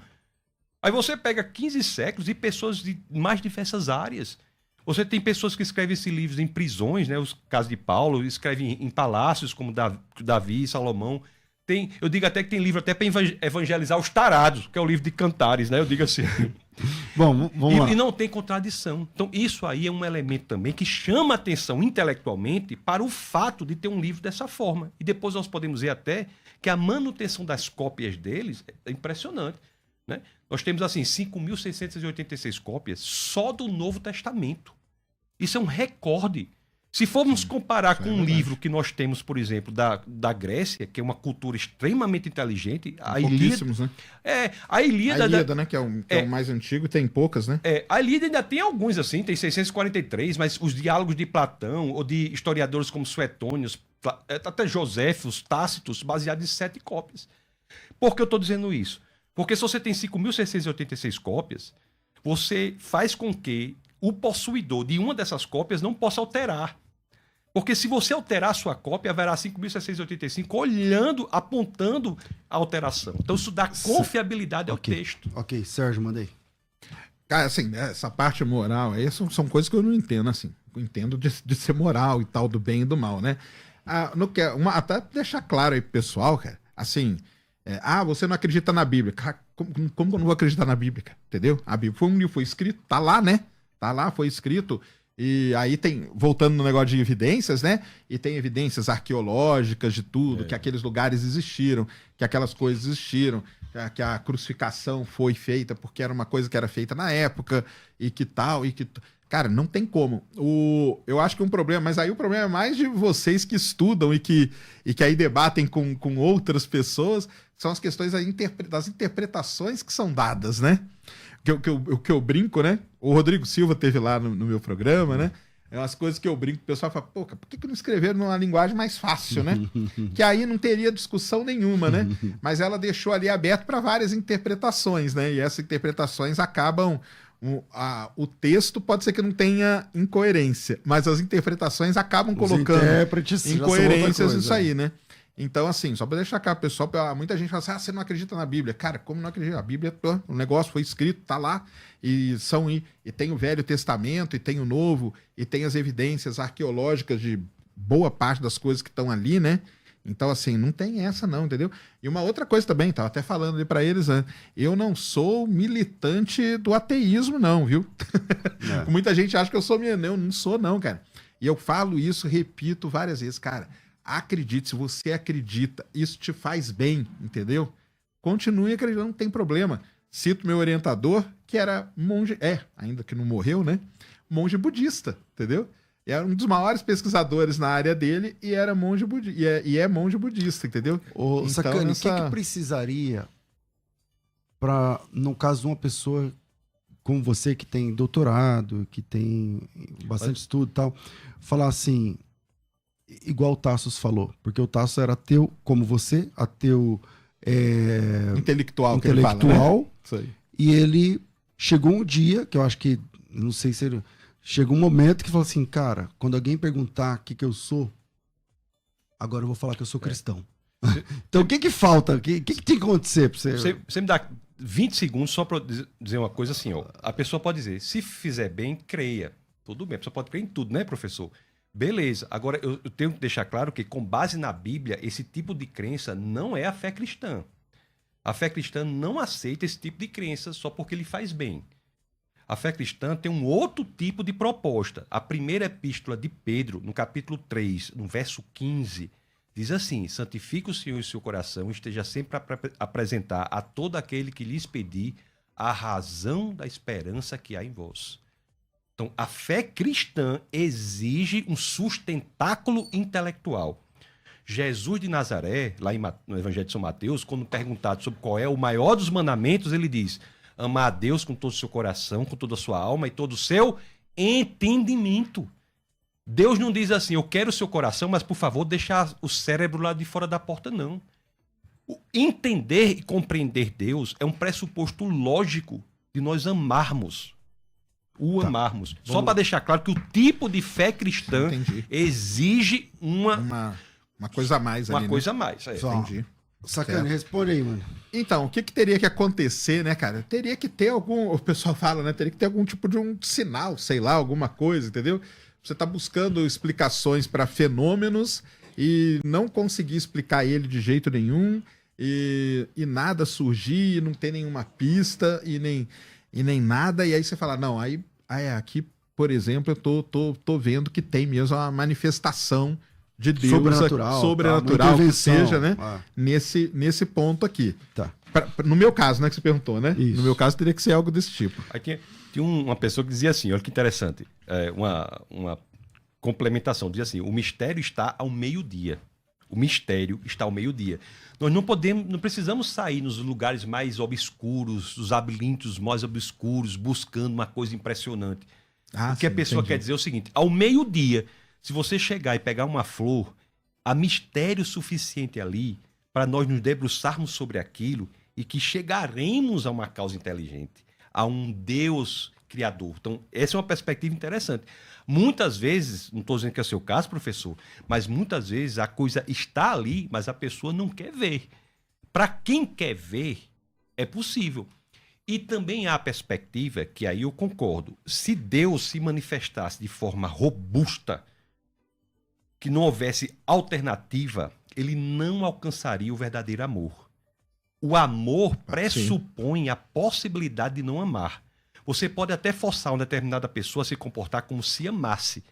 Aí você pega 15 séculos e pessoas de mais diversas áreas. Você tem pessoas que escrevem esses livros em prisões, né? Os casos de Paulo, escrevem em palácios, como Davi e Salomão. Eu digo até que tem livro até para evangelizar os tarados, que é o livro de Cantares, né? Eu digo assim. Bom, vamos lá. E não tem contradição. Então, isso aí é um elemento também que chama atenção intelectualmente para o fato de ter um livro dessa forma. E depois nós podemos ver até que a manutenção das cópias deles é impressionante, né? Nós temos, assim, 5.686 cópias só do Novo Testamento. Isso é um recorde. Se formos comparar com um livro que nós temos, por exemplo, da Grécia, que é uma cultura extremamente inteligente, a Ilíada... Né? A Ilíada, né? Que é o mais antigo, tem poucas, né? A Ilíada ainda tem alguns, assim, tem 643, mas os diálogos de Platão, ou de historiadores como Suetônio, até Joséfios, Tácitos, baseados em 7 cópias. Por que eu estou dizendo isso? Porque se você tem 5.686 cópias, você faz com que o possuidor de uma dessas cópias não possa alterar. Porque se você alterar a sua cópia, haverá 5.685 apontando a alteração. Então isso dá confiabilidade ao texto. Ok, Sérgio, mandei. Cara, assim, essa parte moral aí são coisas que eu não entendo, assim. Eu entendo de ser moral e tal, do bem e do mal, né? Até deixar claro aí pro pessoal, cara, assim... você não acredita na Bíblia. Cara, como eu não vou acreditar na Bíblia, cara? Entendeu? A Bíblia foi escrito, tá lá, né? Tá lá, foi escrito. E aí tem, voltando no negócio de evidências, né? E tem evidências arqueológicas de tudo, que aqueles lugares existiram, que aquelas coisas existiram, que a crucificação foi feita porque era uma coisa que era feita na época, e que tal, e que... Cara, não tem como. Eu acho que um problema, mas aí o problema é mais de vocês que estudam e que aí debatem com outras pessoas, são as questões das interpretações que são dadas, né? O que eu brinco, né? O Rodrigo Silva teve lá no meu programa, né? É umas coisas que eu brinco, o pessoal fala, pô, por que não escreveram numa linguagem mais fácil, né? Que aí não teria discussão nenhuma, né? Mas ela deixou ali aberto para várias interpretações, né? E essas interpretações acabam... O texto pode ser que não tenha incoerência, mas as interpretações acabam colocando incoerências nisso aí, né? Então, assim, só para deixar claro, pessoal, muita gente fala assim, você não acredita na Bíblia. Cara, como não acredita? A Bíblia, o negócio foi escrito, tá lá, e tem o Velho Testamento, e tem o Novo, e tem as evidências arqueológicas de boa parte das coisas que estão ali, né? Então, assim, não tem essa não, entendeu? E uma outra coisa também, tava até falando ali pra eles, né? Eu não sou militante do ateísmo não, viu? Muita gente acha que eu sou... Eu não sou não, cara. E eu falo isso, repito várias vezes, cara. Acredite, se você acredita, isso te faz bem, entendeu? Continue acreditando, não tem problema. Cito meu orientador, que era monge... ainda que não morreu, né? Monge budista, entendeu? Era um dos maiores pesquisadores na área dele e era monge budista, e é monge budista, entendeu? Então, Sacani, o que precisaria para, no caso de uma pessoa como você que tem doutorado, que tem bastante estudo e tal, falar assim, igual o Tassos falou, porque o Tassos era ateu, como você, ateu intelectual, que ele fala, né? Isso aí. E ele chegou um dia, que eu acho que, não sei se ele... Chegou um momento que falou assim, cara, quando alguém perguntar o que eu sou, agora eu vou falar que eu sou cristão. Então o que falta? O que tem que acontecer pra você? Você me dá 20 segundos só para dizer uma coisa assim, ó. A pessoa pode dizer, se fizer bem, creia. Tudo bem, a pessoa pode crer em tudo, né, professor? Beleza. Agora, eu tenho que deixar claro que, com base na Bíblia, esse tipo de crença não é a fé cristã. A fé cristã não aceita esse tipo de crença só porque ele faz bem. A fé cristã tem um outro tipo de proposta. A primeira epístola de Pedro, no capítulo 3, no verso 15, diz assim, santifique o Senhor em seu coração, esteja sempre a apresentar a todo aquele que lhes pedir a razão da esperança que há em vós. Então, a fé cristã exige um sustentáculo intelectual. Jesus de Nazaré, lá no Evangelho de São Mateus, quando perguntado sobre qual é o maior dos mandamentos, ele diz... Amar a Deus com todo o seu coração, com toda a sua alma e todo o seu entendimento. Deus não diz assim, eu quero o seu coração, mas por favor, deixa o cérebro lá de fora da porta, não. O entender e compreender Deus é um pressuposto lógico de nós amarmos. Amarmos. Só para deixar claro que o tipo de fé cristã exige uma Uma coisa a mais Uma ali, coisa a mais. Só. Entendi. Sacane, Certo. responde aí, mano. Então, o que teria que acontecer, né, cara? Teria que ter algum, o pessoal fala, né? Teria que ter algum tipo de um sinal, sei lá, alguma coisa, entendeu? Você tá buscando explicações para fenômenos e não conseguir explicar ele de jeito nenhum e nada surgir, e não ter nenhuma pista e nem nada, e aí você fala, não, aí aqui, por exemplo, eu tô vendo que tem mesmo uma manifestação de Deus sobrenatural, uma que intervenção. seja, né? Nesse ponto aqui. Tá. No meu caso, né, que você perguntou, né? Isso. No meu caso, teria que ser algo desse tipo. Aí tinha uma pessoa que dizia assim, olha que interessante, uma complementação, dizia assim, o mistério está ao meio-dia. O mistério está ao meio-dia. Nós não precisamos sair nos lugares mais obscuros, os labirintos mais obscuros, buscando uma coisa impressionante. O que a pessoa quer dizer é o seguinte, ao meio-dia, se você chegar e pegar uma flor, há mistério suficiente ali para nós nos debruçarmos sobre aquilo e que chegaremos a uma causa inteligente, a um Deus criador. Então, essa é uma perspectiva interessante. Muitas vezes, não estou dizendo que é o seu caso, professor, mas muitas vezes a coisa está ali, mas a pessoa não quer ver. Para quem quer ver, é possível. E também há a perspectiva, que aí eu concordo, se Deus se manifestasse de forma robusta, que não houvesse alternativa, ele não alcançaria o verdadeiro amor. O amor pressupõe a possibilidade de não amar. Você pode até forçar uma determinada pessoa a se comportar como se amasse,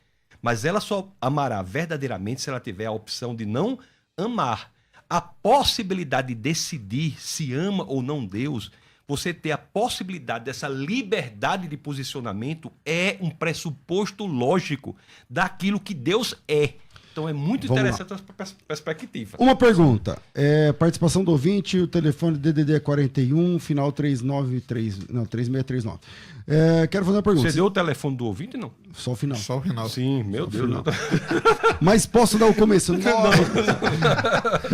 mas ela só amará verdadeiramente se ela tiver a opção de não amar. A possibilidade de decidir se ama ou não Deus, você ter a possibilidade dessa liberdade de posicionamento é um pressuposto lógico daquilo que Deus é. Então é muito interessante essa perspectiva. Uma pergunta. Participação do ouvinte, o telefone DDD é 41, final 3639. Quero fazer uma pergunta. Você deu o telefone do ouvinte, não? Só o final. Só o final. Sim, meu Deus. Mas posso dar o começo?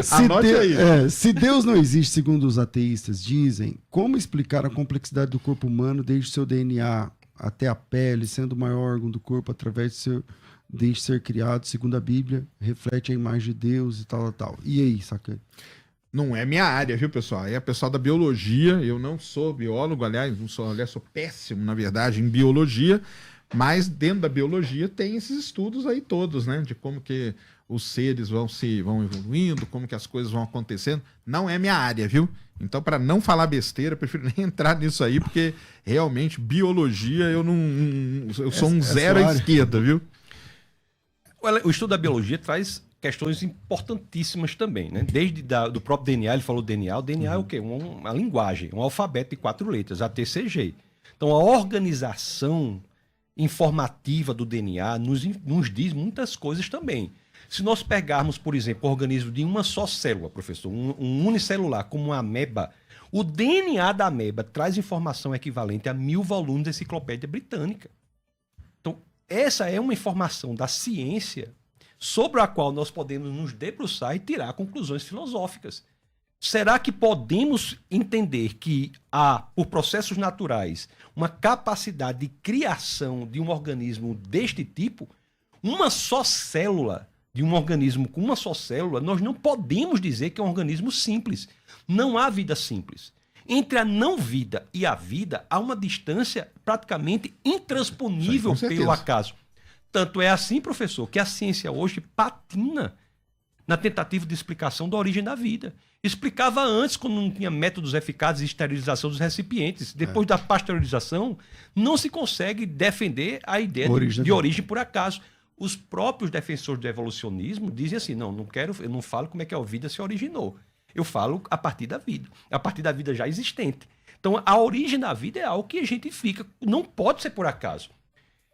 Anote aí. Se Deus não existe, segundo os ateístas dizem, como explicar a complexidade do corpo humano desde seu DNA até a pele, sendo o maior órgão do corpo através de seu... Desde ser criado, segundo a Bíblia, reflete a imagem de Deus e tal. E aí, Sacane? Não é minha área, viu, pessoal? É pessoal da biologia. Eu não sou biólogo, aliás, sou péssimo, na verdade, em biologia. Mas dentro da biologia tem esses estudos aí todos, né? De como que os seres vão evoluindo, como que as coisas vão acontecendo. Não é minha área, viu? Então, para não falar besteira, eu prefiro nem entrar nisso aí, porque realmente biologia eu sou um zero à esquerda, viu? O estudo da biologia traz questões importantíssimas também, né? Desde do próprio DNA, ele falou DNA. O DNA é o quê? Uma linguagem, um alfabeto de 4 letras, ATCG. Então, a organização informativa do DNA nos diz muitas coisas também. Se nós pegarmos, por exemplo, o organismo de uma só célula, professor, um unicelular, como uma ameba, o DNA da ameba traz informação equivalente a 1000 volumes da Enciclopédia Britânica. Então, essa é uma informação da ciência sobre a qual nós podemos nos debruçar e tirar conclusões filosóficas. Será que podemos entender que há, por processos naturais, uma capacidade de criação de um organismo deste tipo? Uma só célula de um organismo com uma só célula, nós não podemos dizer que é um organismo simples. Não há vida simples. Entre a não-vida e a vida, há uma distância praticamente intransponível pelo acaso. Tanto é assim, professor, que a ciência hoje patina na tentativa de explicação da origem da vida. Explicava antes, quando não tinha métodos eficazes de esterilização dos recipientes. Depois da pasteurização, não se consegue defender a ideia de origem por acaso. Os próprios defensores do evolucionismo dizem assim, eu não falo como é que a vida se originou. Eu falo a partir da vida. A partir da vida já existente. Então, a origem da vida é algo que a gente fica... Não pode ser por acaso.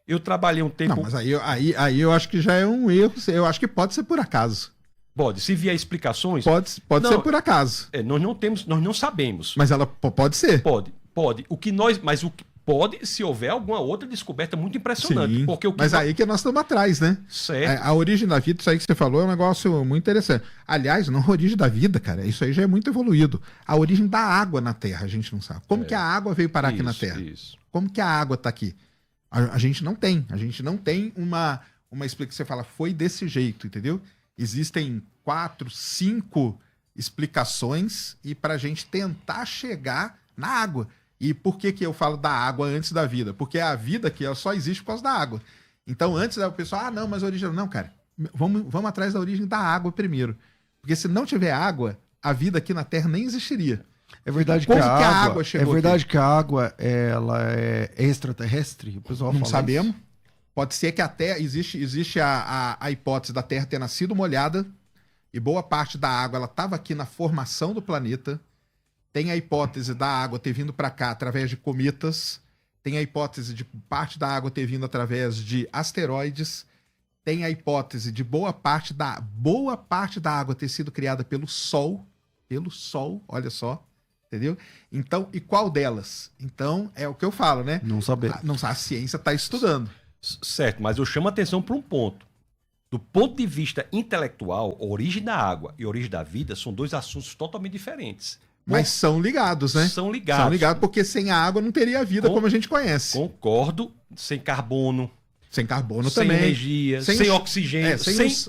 Eu trabalhei um tempo... Não, mas aí eu acho que já é um erro. Eu acho que pode ser por acaso. Pode. Se vier explicações... Pode ser por acaso. Nós não sabemos. Mas ela pode ser. Pode. Mas o que pode, se houver alguma outra descoberta muito impressionante. Sim, porque mas aí que nós estamos atrás, né? Certo. A origem da vida, isso aí que você falou, é um negócio muito interessante. Aliás, não a origem da vida, cara, isso aí já é muito evoluído. A origem da água na Terra, a gente não sabe. Como que a água veio parar aqui na Terra? Isso. Como que a água está aqui? A gente não tem. A gente não tem uma explicação. Você fala, foi desse jeito, entendeu? Existem 4, 5 explicações e para a gente tentar chegar na água. E por que eu falo da água antes da vida? Porque a vida aqui ela só existe por causa da água. Então, antes o pessoal, não, mas a origem... Não, cara, vamos atrás da origem da água primeiro. Porque se não tiver água, a vida aqui na Terra nem existiria. É verdade que a água chegou. É verdade aqui? Que a água ela é extraterrestre? O pessoal não fala sabemos. Isso. Pode ser que até existe a hipótese da Terra ter nascido molhada e boa parte da água ela estava aqui na formação do planeta. Tem a hipótese da água ter vindo para cá através de cometas. Tem a hipótese de parte da água ter vindo através de asteroides. Tem a hipótese de boa parte da água ter sido criada pelo Sol. Pelo Sol, olha só. Entendeu? Então, e qual delas? Então, é o que eu falo, né? Não saber. A ciência está estudando. Certo, mas eu chamo a atenção para um ponto. Do ponto de vista intelectual, origem da água e origem da vida são dois assuntos totalmente diferentes. Mas são ligados, né? São ligados. São ligados, porque sem a água não teria vida como a gente conhece. Concordo, sem carbono. Sem carbono sem também. Energia, sem oxigênio.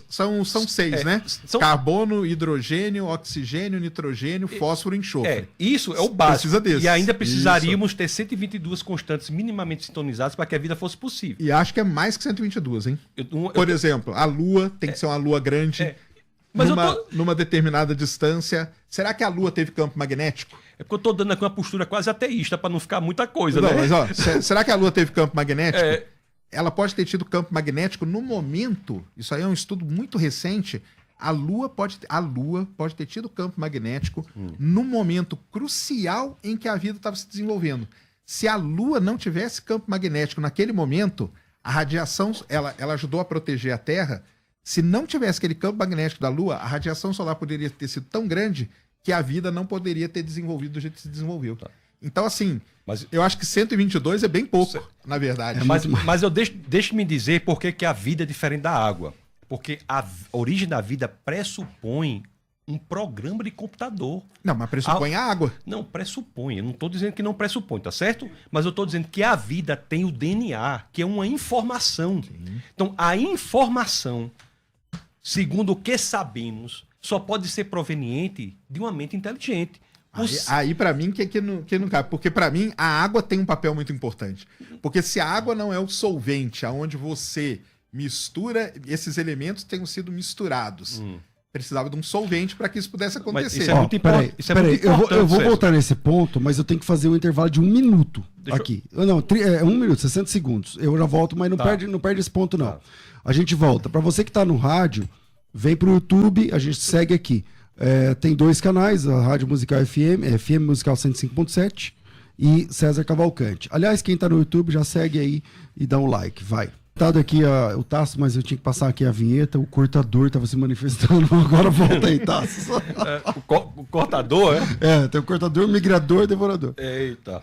São 6, né? Carbono, hidrogênio, oxigênio, nitrogênio, fósforo e enxofre. Isso é o básico. Precisa desse. E ainda precisaríamos ter 122 constantes minimamente sintonizadas para que a vida fosse possível. E acho que é mais que 122, hein? Por exemplo, a Lua tem que ser uma Lua grande. Mas numa determinada distância. Será que a Lua teve campo magnético? É porque eu estou dando aqui uma postura quase ateísta para não ficar muita coisa, né? Mas, será que a Lua teve campo magnético? Ela pode ter tido campo magnético no momento, isso aí é um estudo muito recente, a Lua pode ter tido campo magnético no momento crucial em que a vida estava se desenvolvendo. Se a Lua não tivesse campo magnético naquele momento, a radiação, ela ajudou a proteger a Terra. Se não tivesse aquele campo magnético da Lua, a radiação solar poderia ter sido tão grande que a vida não poderia ter desenvolvido do jeito que se desenvolveu. Tá. Então, assim, eu acho que 122 é bem pouco, na verdade. Mas deixe-me dizer por que a vida é diferente da água. Porque a origem da vida pressupõe um programa de computador. Não, mas pressupõe a água. Não, pressupõe. Eu não estou dizendo que não pressupõe, tá certo? Mas eu estou dizendo que a vida tem o DNA, que é uma informação. Sim. Então, a informação, segundo o que sabemos, só pode ser proveniente de uma mente inteligente. Aí para mim, que não cabe. Porque para mim, a água tem um papel muito importante. Porque se a água não é o solvente aonde você mistura, esses elementos tenham sido misturados. Precisava de um solvente para que isso pudesse acontecer. Mas isso é muito importante. Peraí, eu vou voltar nesse ponto, mas eu tenho que fazer um intervalo de 1 minuto aqui. Não, 1 minuto, 60 segundos. Eu já volto, mas não perde esse ponto, não. Tá. A gente volta. Para você que está no rádio, vem pro YouTube, a gente segue aqui. Tem 2 canais, a Rádio Musical FM, FM Musical 105.7 e César Cavalcante. Aliás, quem tá no YouTube já segue aí e dá um like, vai. Tá aqui o Tasso, mas eu tinha que passar aqui a vinheta, o cortador tava se manifestando, agora volta aí, Tasso. O cortador, tem o cortador, migrador, devorador. Eita.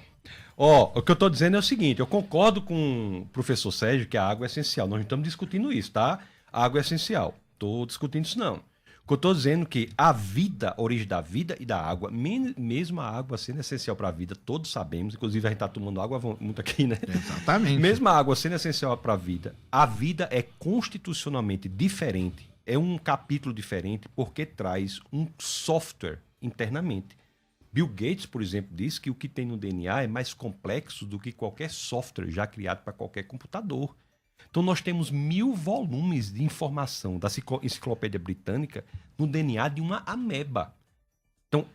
O que eu tô dizendo é o seguinte, eu concordo com o professor Sérgio que a água é essencial, nós não estamos discutindo isso, tá? A água é essencial, tô discutindo isso não. Eu estou dizendo que a vida, a origem da vida e da água, mesmo a água sendo essencial para a vida, todos sabemos, inclusive a gente está tomando água muito aqui, né? Exatamente. Mesmo a água sendo essencial para a vida é constitucionalmente diferente, é um capítulo diferente porque traz um software internamente. Bill Gates, por exemplo, disse que o que tem no DNA é mais complexo do que qualquer software já criado para qualquer computador. Então nós temos 1000 volumes de informação da Enciclopédia Britânica no DNA de uma ameba. Então,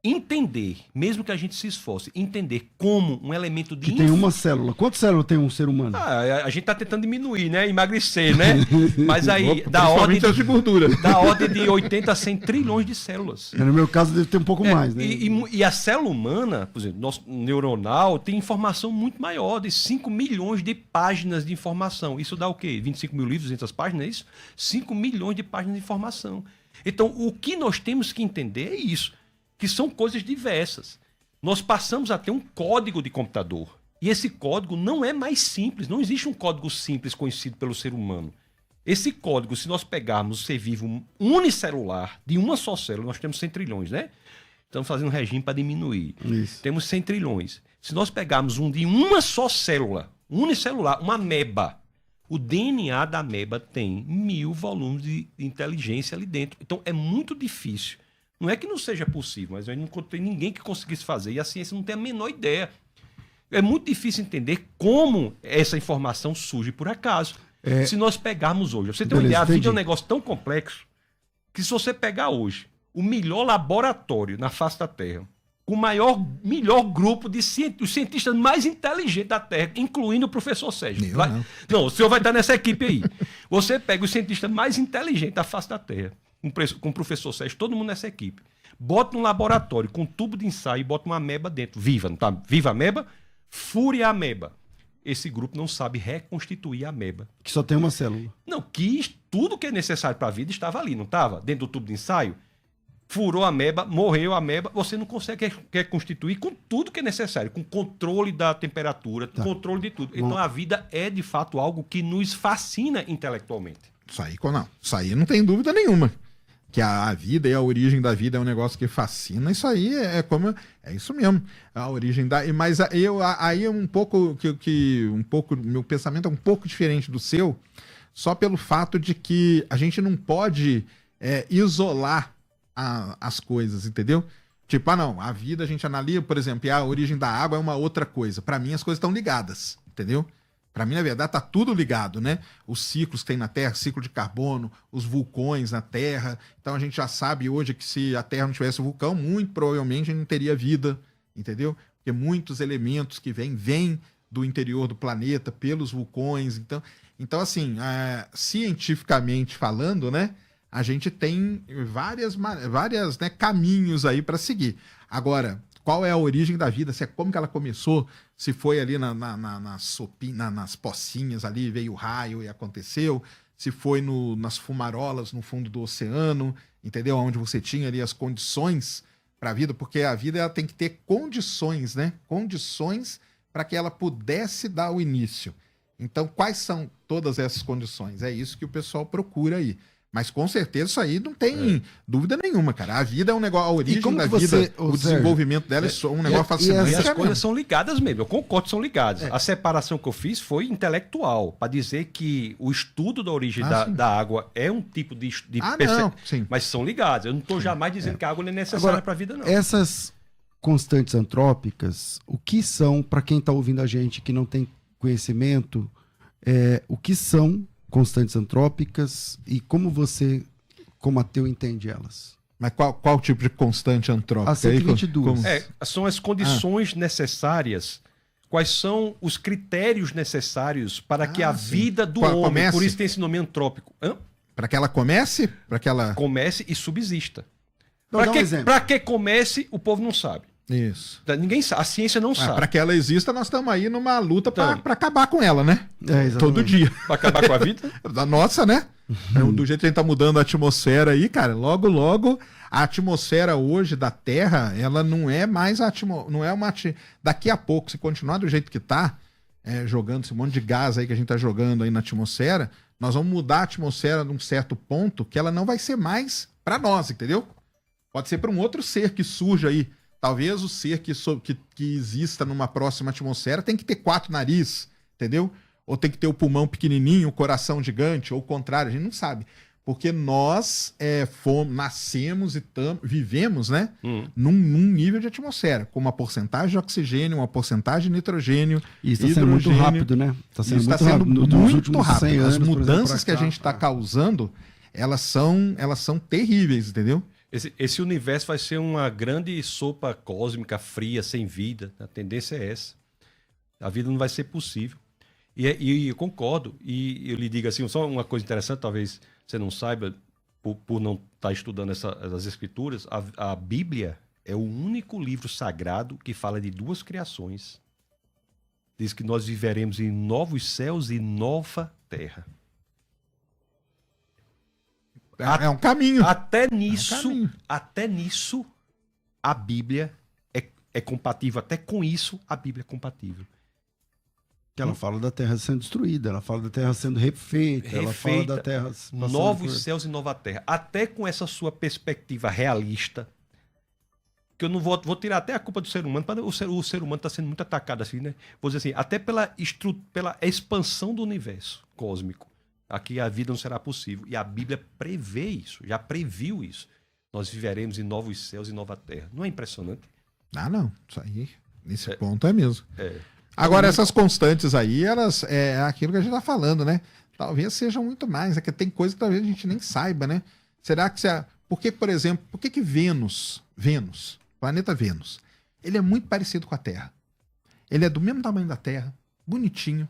entender, mesmo que a gente se esforce, entender como um elemento de... Que tem uma célula. Quantas células tem um ser humano? A gente está tentando diminuir, né? Emagrecer, né? Mas aí, da ordem de 80 a 100 trilhões de células. No meu caso, deve ter um pouco mais, né? E a célula humana, por exemplo, nosso neuronal, tem informação muito maior, de 5 milhões de páginas de informação. Isso dá o quê? 25 mil livros, 200 páginas, é isso? 5 milhões de páginas de informação. Então, o que nós temos que entender é isso, que são coisas diversas. Nós passamos a ter um código de computador. E esse código não é mais simples. Não existe um código simples conhecido pelo ser humano. Esse código, se nós pegarmos o ser vivo unicelular, de uma só célula, nós temos 100 trilhões, né? Estamos fazendo um regime para diminuir. Isso. Temos 100 trilhões. Se nós pegarmos um de uma só célula, unicelular, uma ameba, O DNA da ameba tem 1000 volumes de inteligência ali dentro. Então é muito difícil. Não é que não seja possível, mas eu não encontrei ninguém que conseguisse fazer. E a ciência não tem a menor ideia. É muito difícil entender como essa informação surge por acaso. Se nós pegarmos hoje, você tem uma ideia, a vida é um negócio tão complexo que se você pegar hoje o melhor laboratório na face da Terra, com o melhor grupo de os cientistas mais inteligentes da Terra, incluindo o professor Sérgio. Não, o senhor vai estar nessa equipe aí. Você pega os cientistas mais inteligentes da face da Terra, com o professor Sérgio, todo mundo nessa equipe. Bota num laboratório com um tubo de ensaio e bota uma ameba dentro. Viva, não tá? Viva a ameba, fure a ameba. Esse grupo não sabe reconstituir a ameba. Que só tem uma célula. Não, tudo que é necessário para a vida estava ali, não estava? Dentro do tubo de ensaio. Furou a ameba, morreu a ameba, você não consegue reconstituir com tudo que é necessário, com controle da temperatura, controle de tudo. Então a vida é, de fato, algo que nos fascina intelectualmente. Isso aí não tem dúvida nenhuma. Que a vida e a origem da vida é um negócio que fascina, isso aí é isso mesmo. A origem da. Mas aí é um pouco meu pensamento é um pouco diferente do seu, só pelo fato de que a gente não pode isolar as coisas, entendeu? Tipo, não, a vida a gente analisa, por exemplo, a origem da água é uma outra coisa. Para mim as coisas estão ligadas, entendeu? Para mim, na verdade, tá tudo ligado, né? Os ciclos que tem na Terra, ciclo de carbono, os vulcões na Terra. Então a gente já sabe hoje que se a Terra não tivesse vulcão, muito provavelmente a gente não teria vida, entendeu? Porque muitos elementos que vêm do interior do planeta pelos vulcões. Então assim, cientificamente falando, né? A gente tem várias né, caminhos aí para seguir. Agora, qual é a origem da vida? Se é como que ela começou? Se foi ali nas pocinhas ali, veio o raio e aconteceu? Se foi nas fumarolas no fundo do oceano, entendeu? Onde você tinha ali as condições para a vida, porque a vida ela tem que ter condições, né? Condições para que ela pudesse dar o início. Então, quais são todas essas condições? É isso que o pessoal procura aí. Mas com certeza isso aí não tem dúvida nenhuma, cara. A vida é um negócio, a origem da vida, o desenvolvimento dela é um negócio fascinante. E as coisas são ligadas mesmo, eu concordo, são ligadas. A separação que eu fiz foi intelectual, para dizer que o estudo da origem da água é um tipo de não, sim. Mas são ligadas. Eu não estou jamais dizendo que a água não é necessária para a vida, não. Essas constantes antrópicas, o que são, para quem está ouvindo a gente que não tem conhecimento, o que são constantes antrópicas e como você, como ateu, entende elas? Mas qual tipo de constante antrópica? A 122. São as condições necessárias. Quais são os critérios necessários para que a vida do homem, comece? Por isso tem esse nome antrópico. Para que ela comece? Para que ela comece e subsista. Um para que comece, o povo não sabe. Isso. Ninguém sabe, a ciência não sabe. Para que ela exista, nós estamos aí numa luta para acabar com ela, né? Todo dia. Para acabar com a vida? Da nossa, né? Do jeito que a gente tá mudando a atmosfera aí, cara, logo a atmosfera hoje da Terra, ela não é mais daqui a pouco, se continuar do jeito que tá, jogando esse monte de gás aí que a gente tá jogando aí na atmosfera, nós vamos mudar a atmosfera num certo ponto que ela não vai ser mais para nós, entendeu? Pode ser para um outro ser que surja aí. Talvez o ser que exista numa próxima atmosfera tem que ter 4 narizes, entendeu? Ou tem que ter o pulmão pequenininho, o coração gigante, ou o contrário, a gente não sabe. Porque nós nascemos e vivemos, né, num nível de atmosfera, com uma porcentagem de oxigênio, uma porcentagem de nitrogênio, e isso está sendo muito rápido, né? Está sendo muito rápido. As mudanças que a gente está causando, elas são terríveis, entendeu? Esse universo vai ser uma grande sopa cósmica, fria, sem vida. A tendência é essa. A vida não vai ser possível. E eu concordo. E eu lhe digo assim, só uma coisa interessante, talvez você não saiba, por não estar estudando essas escrituras, a Bíblia é o único livro sagrado que fala de 2 criações. Diz que nós viveremos em novos céus e nova terra. É um caminho. Até nisso, a Bíblia é compatível. Até com isso, a Bíblia é compatível. Ela fala da terra sendo destruída, ela fala da terra sendo refeita, ela fala da terra... Novos céus e nova terra. Até com essa sua perspectiva realista, que eu não vou tirar até a culpa do ser humano, o ser humano está sendo muito atacado assim, né? Vou dizer assim, até pela expansão do universo cósmico. Aqui a vida não será possível. E a Bíblia prevê isso, já previu isso. Nós viveremos em novos céus e nova terra. Não é impressionante? Ah, não. Isso aí, nesse ponto é mesmo. É. Agora, essas constantes aí, elas é aquilo que a gente tá falando, né? Talvez sejam muito mais. É que tem coisa que talvez a gente nem saiba, né? Será que por que, por exemplo, por que Vênus, planeta Vênus, ele é muito parecido com a Terra. Ele é do mesmo tamanho da Terra, bonitinho.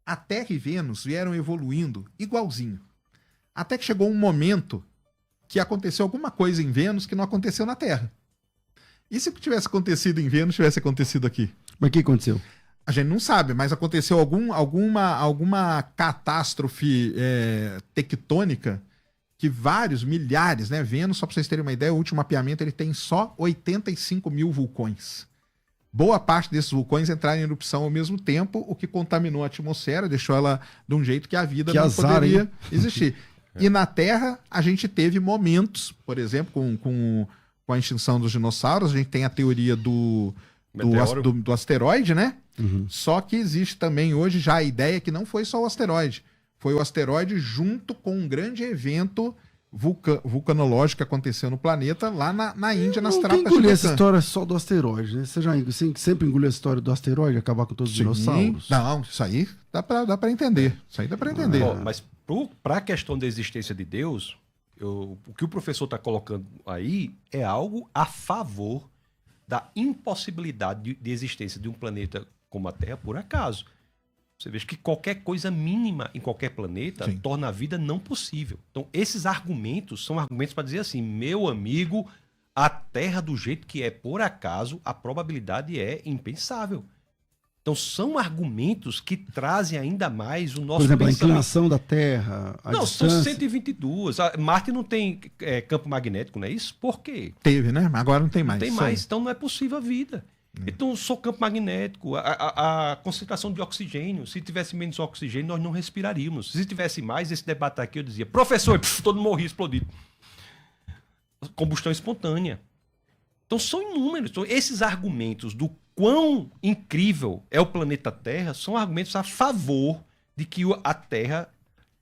A Terra e Vênus vieram evoluindo igualzinho. Até que chegou um momento que aconteceu alguma coisa em Vênus que não aconteceu na Terra. E se o que tivesse acontecido em Vênus tivesse acontecido aqui? Mas o que aconteceu? A gente não sabe, mas aconteceu alguma catástrofe tectônica que vários, milhares, né? Vênus, só para vocês terem uma ideia, o último mapeamento ele tem só 85 mil vulcões. Boa parte desses vulcões entraram em erupção ao mesmo tempo, o que contaminou a atmosfera, deixou ela de um jeito que a vida não poderia existir. E na Terra, a gente teve momentos, por exemplo, com a extinção dos dinossauros, a gente tem a teoria do asteroide, né? Uhum. Só que existe também hoje já a ideia que não foi só o asteroide. Foi o asteroide junto com um grande evento vulcanológico que aconteceu no planeta, lá na Índia, nas trapas de engolir vulcão. essa história só do asteroide, né? Você já sempre engoliu a história do asteroide, acabar com todos os dinossauros? Não, isso aí dá pra entender. Isso aí dá pra entender. Mas para a questão da existência de Deus, o que o professor está colocando aí é algo a favor da impossibilidade de existência de um planeta como a Terra por acaso. Você veja que qualquer coisa mínima em qualquer planeta Sim. torna a vida não possível. Então, esses argumentos são argumentos para dizer assim, meu amigo, a Terra do jeito que é por acaso, a probabilidade é impensável. Então, são argumentos que trazem ainda mais o nosso Por exemplo, a pensamento. inclinação da Terra, a Não, distância. são 122. Marte não tem campo magnético, não é isso? Por quê? Teve, né? Agora não tem mais. Não tem Isso aí. mais, então não é possível a vida. Então, só campo magnético, a concentração de oxigênio. Se tivesse menos oxigênio, nós não respiraríamos. Se tivesse mais, esse debate aqui, eu dizia, professor, todo mundo morria explodido. Combustão espontânea. Então, são inúmeros. Então, esses argumentos do quão incrível é o planeta Terra são argumentos a favor de que a Terra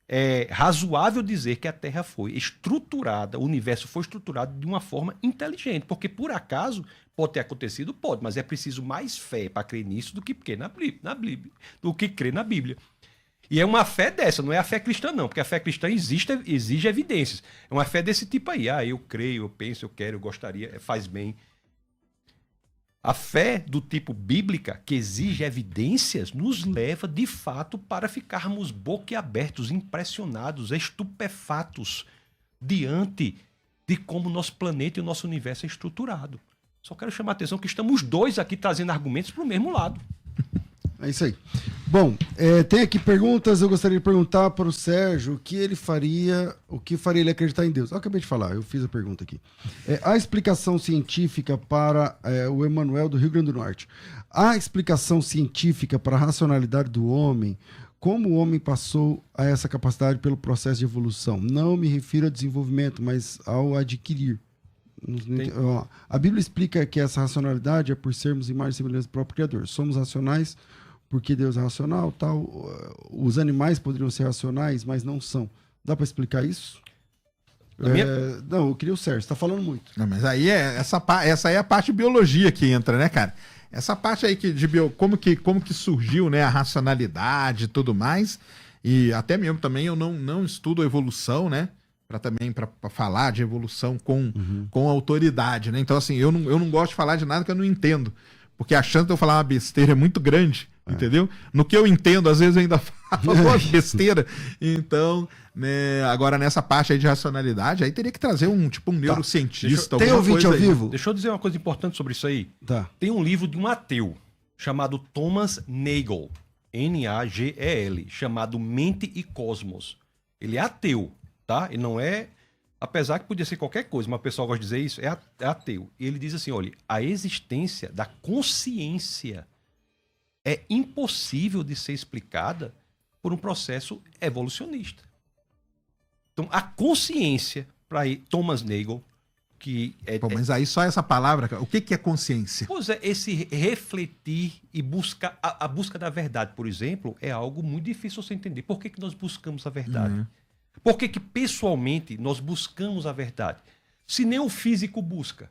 é razoável dizer que a Terra foi estruturada, o universo foi estruturado de uma forma inteligente, porque por acaso pode ter acontecido, pode, mas é preciso mais fé para crer nisso do que crer na Bíblia, do que crer na Bíblia. E é uma fé dessa, não é a fé cristã não, porque a fé cristã exige evidências. É uma fé desse tipo aí, eu creio, eu penso, eu quero, eu gostaria, faz bem. A fé do tipo bíblica, que exige evidências, nos leva, de fato, para ficarmos boquiabertos, impressionados, estupefatos diante de como o nosso planeta e o nosso universo é estruturado. Só quero chamar a atenção que estamos dois aqui trazendo argumentos para o mesmo lado. É isso aí. Bom, tem aqui perguntas. Eu gostaria de perguntar para o Sérgio o que faria ele acreditar em Deus. Eu acabei de falar, eu fiz a pergunta aqui. A explicação científica para o Emanuel do Rio Grande do Norte. A explicação científica para a racionalidade do homem, como o homem passou a essa capacidade pelo processo de evolução. Não me refiro a desenvolvimento, mas ao adquirir. A Bíblia explica que essa racionalidade é por sermos imagem e semelhança do próprio Criador. Somos racionais porque Deus é racional, tal. Os animais poderiam ser racionais, mas não são. Dá para explicar isso? Não, eu queria o Sérgio, você tá falando muito. Não, mas aí essa aí é a parte de biologia que entra, né, cara? Essa parte aí como que surgiu, né, a racionalidade e tudo mais. E até mesmo também eu não estudo evolução, né? Para falar de evolução com autoridade, né? Então, assim, eu não gosto de falar de nada que eu não entendo. Porque a chance de eu falar uma besteira é muito grande, entendeu? No que eu entendo, às vezes eu ainda falo uma besteira. Então, né, agora nessa parte aí de racionalidade, aí teria que trazer um neurocientista. Tem ouvinte ao vivo? Deixa eu dizer uma coisa importante sobre isso aí. Tá. Tem um livro de um ateu chamado Thomas Nagel, Nagel, chamado Mente e Cosmos. Ele é ateu. Tá? Ele não é, apesar que podia ser qualquer coisa, mas o pessoal gosta de dizer isso, é ateu. E ele diz assim, olha, a existência da consciência é impossível de ser explicada por um processo evolucionista. Então, a consciência, para Thomas Nagel, que é... Pô, mas aí só essa palavra, cara, o que é consciência? Pois é, esse refletir e buscar... A busca da verdade, por exemplo, é algo muito difícil você entender. Por que nós buscamos a verdade? Por que pessoalmente nós buscamos a verdade? Se nem o físico busca.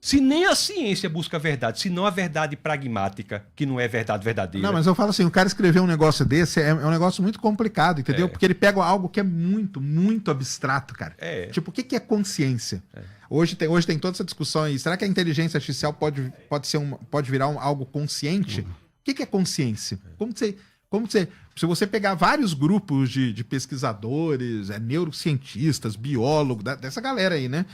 Se nem a ciência busca a verdade, se não a verdade pragmática, que não é verdade verdadeira. Não, mas eu falo assim, o cara escrever um negócio desse é um negócio muito complicado, entendeu? Porque ele pega algo que é muito, muito abstrato, cara. Tipo, o que é consciência? Hoje tem toda essa discussão aí. Será que a inteligência artificial pode virar algo consciente? O que é consciência? Se você pegar vários grupos de pesquisadores, neurocientistas, biólogos, dessa galera aí, né?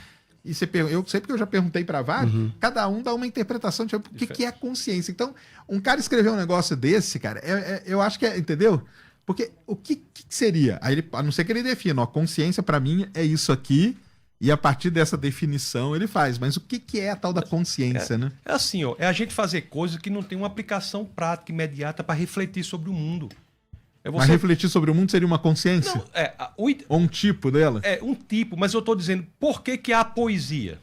E eu sei porque eu já perguntei para vários, cada um dá uma interpretação de o que é consciência. Então, um cara escrever um negócio desse, cara, eu acho que entendeu? Porque o que seria? Aí a não ser que ele defina, ó, consciência para mim é isso aqui, e a partir dessa definição ele faz. Mas o que é a tal da consciência, né? É assim, ó, é a gente fazer coisas que não tem uma aplicação prática imediata para refletir sobre o mundo. Mas refletir sobre o mundo seria uma consciência? Não, ou um tipo dela? É, um tipo, mas eu estou dizendo, por que há poesia?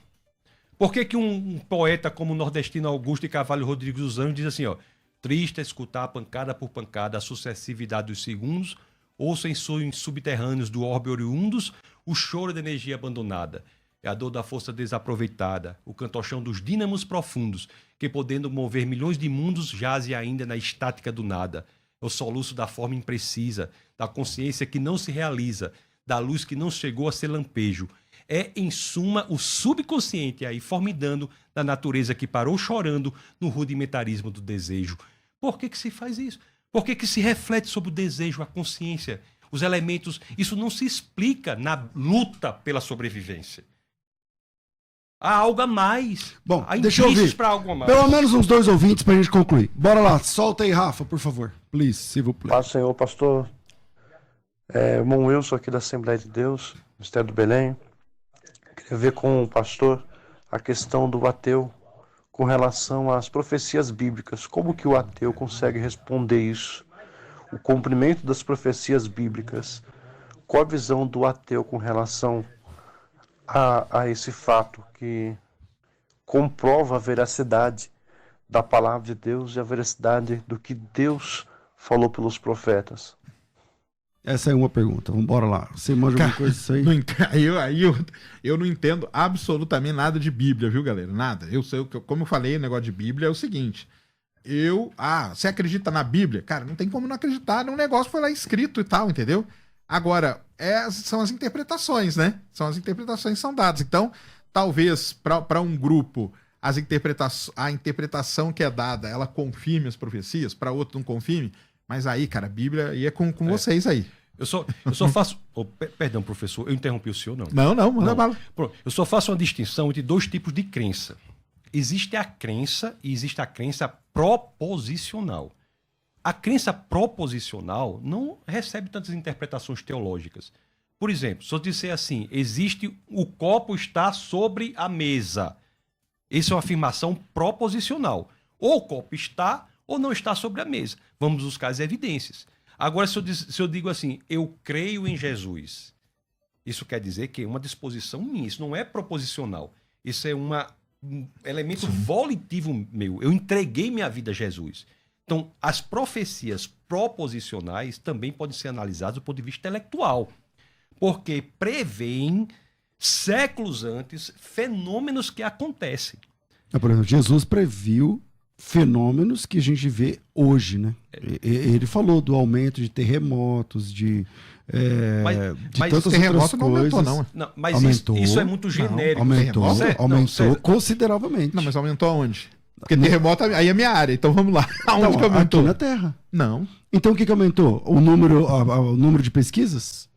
Por que um poeta como o nordestino Augusto de Carvalho Rodrigues dos Anjos diz assim, ó, triste é escutar pancada por pancada a sucessividade dos segundos, ouça em sonhos subterrâneos do orbe oriundos o choro da energia abandonada, é a dor da força desaproveitada, o cantochão dos dínamos profundos, que podendo mover milhões de mundos jaze ainda na estática do nada. É o soluço da forma imprecisa, da consciência que não se realiza, da luz que não chegou a ser lampejo. É, em suma, o subconsciente aí formidando da natureza que parou chorando no rudimentarismo do desejo. Por que se faz isso? Por que se reflete sobre o desejo, a consciência, os elementos? Isso não se explica na luta pela sobrevivência. Há algo a mais. Bom, há deixa eu ouvir. Algo a mais. Pelo menos uns 2 ouvintes pra gente concluir. Bora lá, solta aí, Rafa, por favor. Please, se vous plaît. Paz, Senhor, pastor. Irmão Wilson aqui da Assembleia de Deus, Ministério do Belém. Queria ver com o pastor a questão do ateu com relação às profecias bíblicas. Como que o ateu consegue responder isso? O cumprimento das profecias bíblicas. Qual a visão do ateu com relação a esse fato que comprova a veracidade da palavra de Deus e a veracidade do que Deus falou pelos profetas? Essa é uma pergunta. Vamos embora lá. Você manja alguma coisa disso aí? Eu não entendo absolutamente nada de Bíblia, viu, galera? Nada. Como eu falei, o negócio de Bíblia é o seguinte. Você acredita na Bíblia? Cara, não tem como não acreditar num negócio que foi lá escrito e tal, entendeu? Agora, são as interpretações, né? São as interpretações que são dadas. Então, talvez, para um grupo, a interpretação que é dada, ela confirme as profecias, para outro não confirme. Mas aí, cara, a Bíblia ia com vocês aí. Eu só faço... Perdão, professor, eu interrompi o senhor, não? Não, manda bala. Eu só faço uma distinção entre 2 tipos de crença. Existe a crença e existe a crença proposicional. A crença proposicional não recebe tantas interpretações teológicas. Por exemplo, se eu disser assim, o copo está sobre a mesa. Isso é uma afirmação proposicional. Ou o copo está ou não está sobre a mesa. Vamos buscar as evidências. Agora, se eu digo assim, eu creio em Jesus, isso quer dizer que é uma disposição minha, isso não é proposicional. Isso é um elemento volitivo meu. Eu entreguei minha vida a Jesus. Então, as profecias proposicionais também podem ser analisadas do ponto de vista intelectual, porque preveem, séculos antes, fenômenos que acontecem. Por exemplo, Jesus previu fenômenos que a gente vê hoje, né? Ele falou do aumento de terremotos, de tantas terremoto outras não coisas. Aumentou, não. Mas aumentou, isso é muito genérico. Aumentou consideravelmente. Não, mas aumentou aonde? Porque terremoto aí é minha área, então vamos lá. Aonde que aumentou? Aqui na Terra. Não. Então o que aumentou? O número de pesquisas?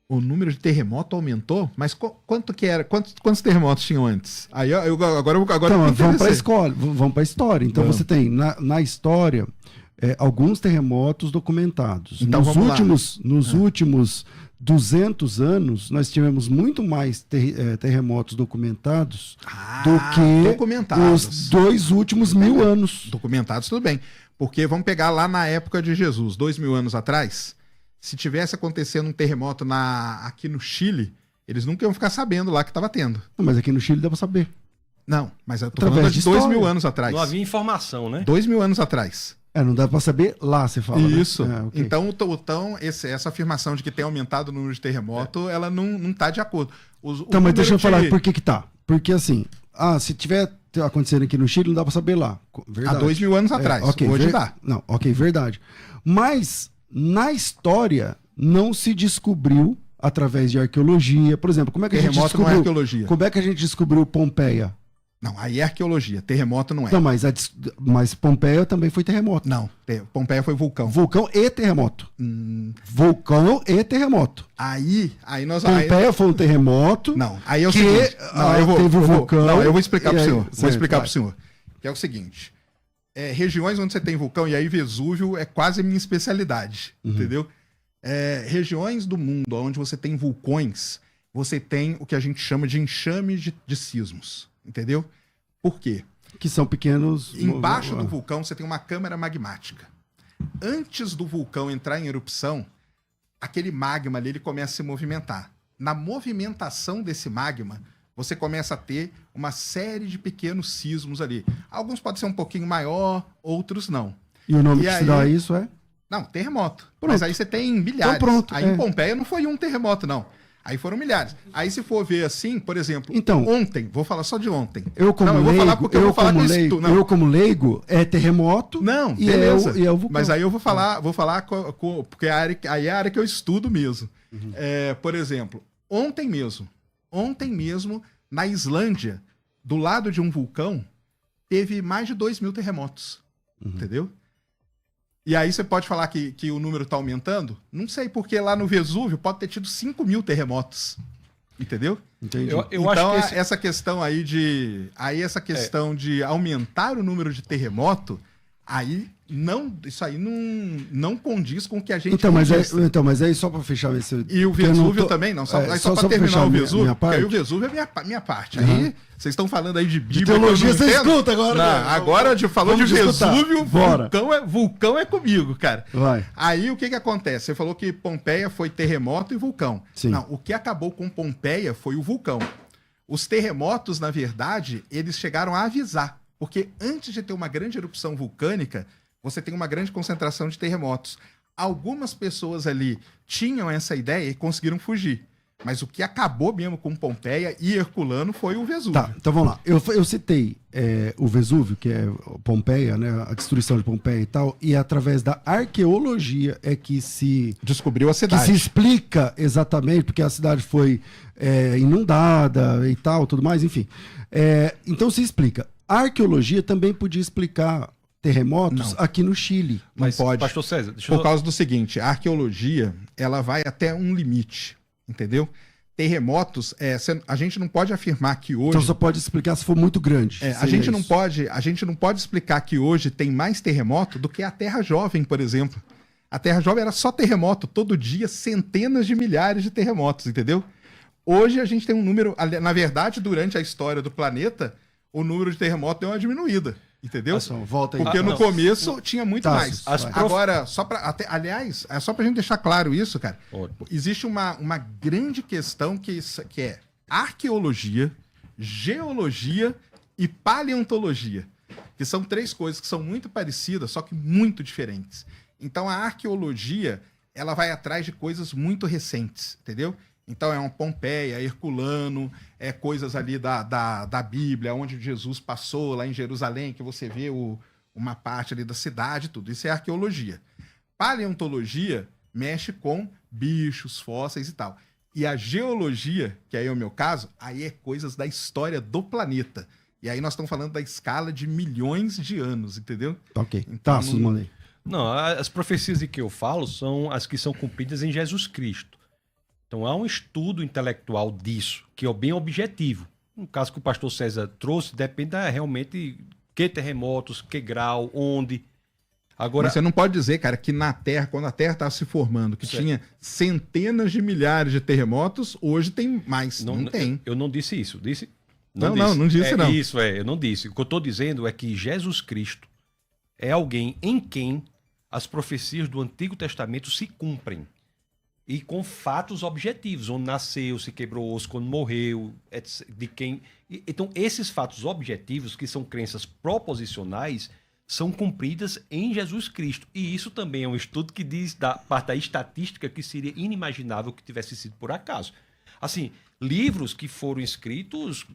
O número de terremoto aumentou? Mas quanto que era? Quantos terremotos tinham antes? Aí agora então, vamos para a história. Então você tem na história alguns terremotos documentados. Então, nos últimos 200 anos, nós tivemos muito mais terremotos documentados do que os 2 últimos 1000 anos. Documentados, tudo bem. Porque vamos pegar lá na época de Jesus, 2000 anos atrás, se tivesse acontecendo um terremoto aqui no Chile, eles nunca iam ficar sabendo lá que estava tendo. Não, mas aqui no Chile dá pra saber. Não, mas eu tô Através falando de de 2.000 história. anos atrás. Não havia informação, né? 2.000 anos atrás. Não dá pra saber lá, você fala. Isso. Né? Ok. Então, essa afirmação de que tem aumentado o número de terremoto, ela não tá de acordo. Então, mas deixa eu falar por que tá. Porque assim, se tiver acontecendo aqui no Chile, não dá pra saber lá. Verdade. Há 2.000 anos atrás. Ok, Hoje dá. Não, ok, verdade. Mas, na história, não se descobriu, através de arqueologia, por exemplo, como é que a gente Terremoto não é descobriu... arqueologia. Como é que a gente descobriu Pompeia? Não, aí é arqueologia. Terremoto não é. Não, mas Pompeia também foi terremoto. Não, Pompeia foi vulcão. Vulcão e terremoto. Vulcão e terremoto. Aí nós... Pompeia foi um terremoto. Não, aí é o que, seguinte. Não, teve o vulcão. Não, eu vou explicar pro e aí- senhor. Vou certo, explicar vai. pro senhor. Que é o seguinte. Regiões onde você tem vulcão, e aí Vesúvio é quase a minha especialidade. Entendeu? Regiões do mundo onde você tem vulcões, você tem o que a gente chama de enxame de sismos. Entendeu? Por quê? Que são pequenos... Embaixo do vulcão você tem uma câmara magmática. Antes do vulcão entrar em erupção, aquele magma ali ele começa a se movimentar. Na movimentação desse magma, você começa a ter uma série de pequenos sismos ali. Alguns podem ser um pouquinho maior, outros não. E o nome E que se aí- dá a isso é? Não, terremoto. Pronto. Mas aí você tem milhares. Então pronto, Aí em Pompeia não foi um terremoto, não. Aí foram milhares. Aí se for ver assim, por exemplo, Então- ontem, vou falar só de ontem. Eu como Não, eu vou leigo, falar porque eu vou falar com isso. Não, eu como leigo, é terremoto Não, e beleza. é o vulcão. Mas aí eu vou falar porque aí é a área que eu estudo mesmo. Por exemplo, ontem mesmo, na Islândia, do lado de um vulcão, teve mais de 2.000 terremotos. Entendeu? E aí você pode falar que o número está aumentando? Não sei, porque lá no Vesúvio pode ter tido 5.000 terremotos. Entendeu? Entendi. Eu Então, acho que essa questão aí de. Aí, essa questão de aumentar o número de terremoto, isso aí não condiz com o que a gente registra. Mas aí só para fechar esse... E o que eu não Vesúvio tô- também, não. só Só pra para terminar fechar o minha Vesúvio, porque aí parte. o Vesúvio é minha parte. Uhum. Aí vocês estão falando aí de Bíblia. teologia que eu não você entendo. escuta agora, Não, né? agora falou de Vamos escutar. Vesúvio, Bora. vulcão é comigo, cara. Vai. Aí o que acontece? Você falou que Pompeia foi terremoto e vulcão. Sim. Não, o que acabou com Pompeia foi o vulcão. Os terremotos, na verdade, eles chegaram a avisar. Porque antes de ter uma grande erupção vulcânica, você tem uma grande concentração de terremotos. Algumas pessoas ali tinham essa ideia e conseguiram fugir. Mas o que acabou mesmo com Pompeia e Herculano foi o Vesúvio. Tá, então vamos lá. Eu citei o Vesúvio, que é Pompeia, né, a destruição de Pompeia e tal, e é através da arqueologia é que se Descobriu a que cidade. se explica exatamente, porque a cidade foi inundada e tal, tudo mais, enfim. Então se explica. A arqueologia também podia explicar terremotos aqui no Chile. Não Mas, pode. Pastor César, deixa eu Por causa do seguinte, a arqueologia, ela vai até um limite, entendeu? Terremotos, a gente não pode afirmar que hoje... Então só pode explicar se for muito grande. a Seria gente não isso. pode explicar que hoje tem mais terremoto do que a Terra Jovem, por exemplo. A Terra Jovem era só terremoto, todo dia centenas de milhares de terremotos, entendeu? Hoje a gente tem um número, na verdade, durante a história do planeta, o número de terremotos deu uma diminuída, entendeu? Ação, volta aí. Porque no começo tinha muito Tá, mais. vai. Agora, aliás, é só pra gente deixar claro isso, cara. Ótimo. Existe uma grande questão que é arqueologia, geologia e paleontologia. Que são três coisas que são muito parecidas, só que muito diferentes. Então a arqueologia, ela vai atrás de coisas muito recentes, entendeu? Então é uma Pompeia, Herculano, coisas ali da Bíblia, onde Jesus passou, lá em Jerusalém, que você vê uma parte ali da cidade, tudo. Isso é arqueologia. Paleontologia mexe com bichos, fósseis e tal. E a geologia, que aí é o meu caso, aí é coisas da história do planeta. E aí nós estamos falando da escala de milhões de anos, entendeu? Ok. Então, Tá, mandei. Não, as profecias de que eu falo são as que são cumpridas em Jesus Cristo. Então há um estudo intelectual disso, que é bem objetivo. No caso que o pastor César trouxe, depende realmente que terremotos, que grau, onde. Agora, Mas você não pode dizer, cara, que na Terra, quando a Terra estava se formando, que Certo. tinha centenas de milhares de terremotos, hoje tem mais. Não, tem. Eu não disse isso. Não disse, não. Isso, eu não disse. O que eu estou dizendo é que Jesus Cristo é alguém em quem as profecias do Antigo Testamento se cumprem. e com fatos objetivos, onde nasceu, se quebrou osso, quando morreu, de quem... Então, esses fatos objetivos, que são crenças proposicionais, são cumpridas em Jesus Cristo. E isso também é um estudo que diz, da parte da estatística, que seria inimaginável que tivesse sido por acaso. Assim, livros que foram escritos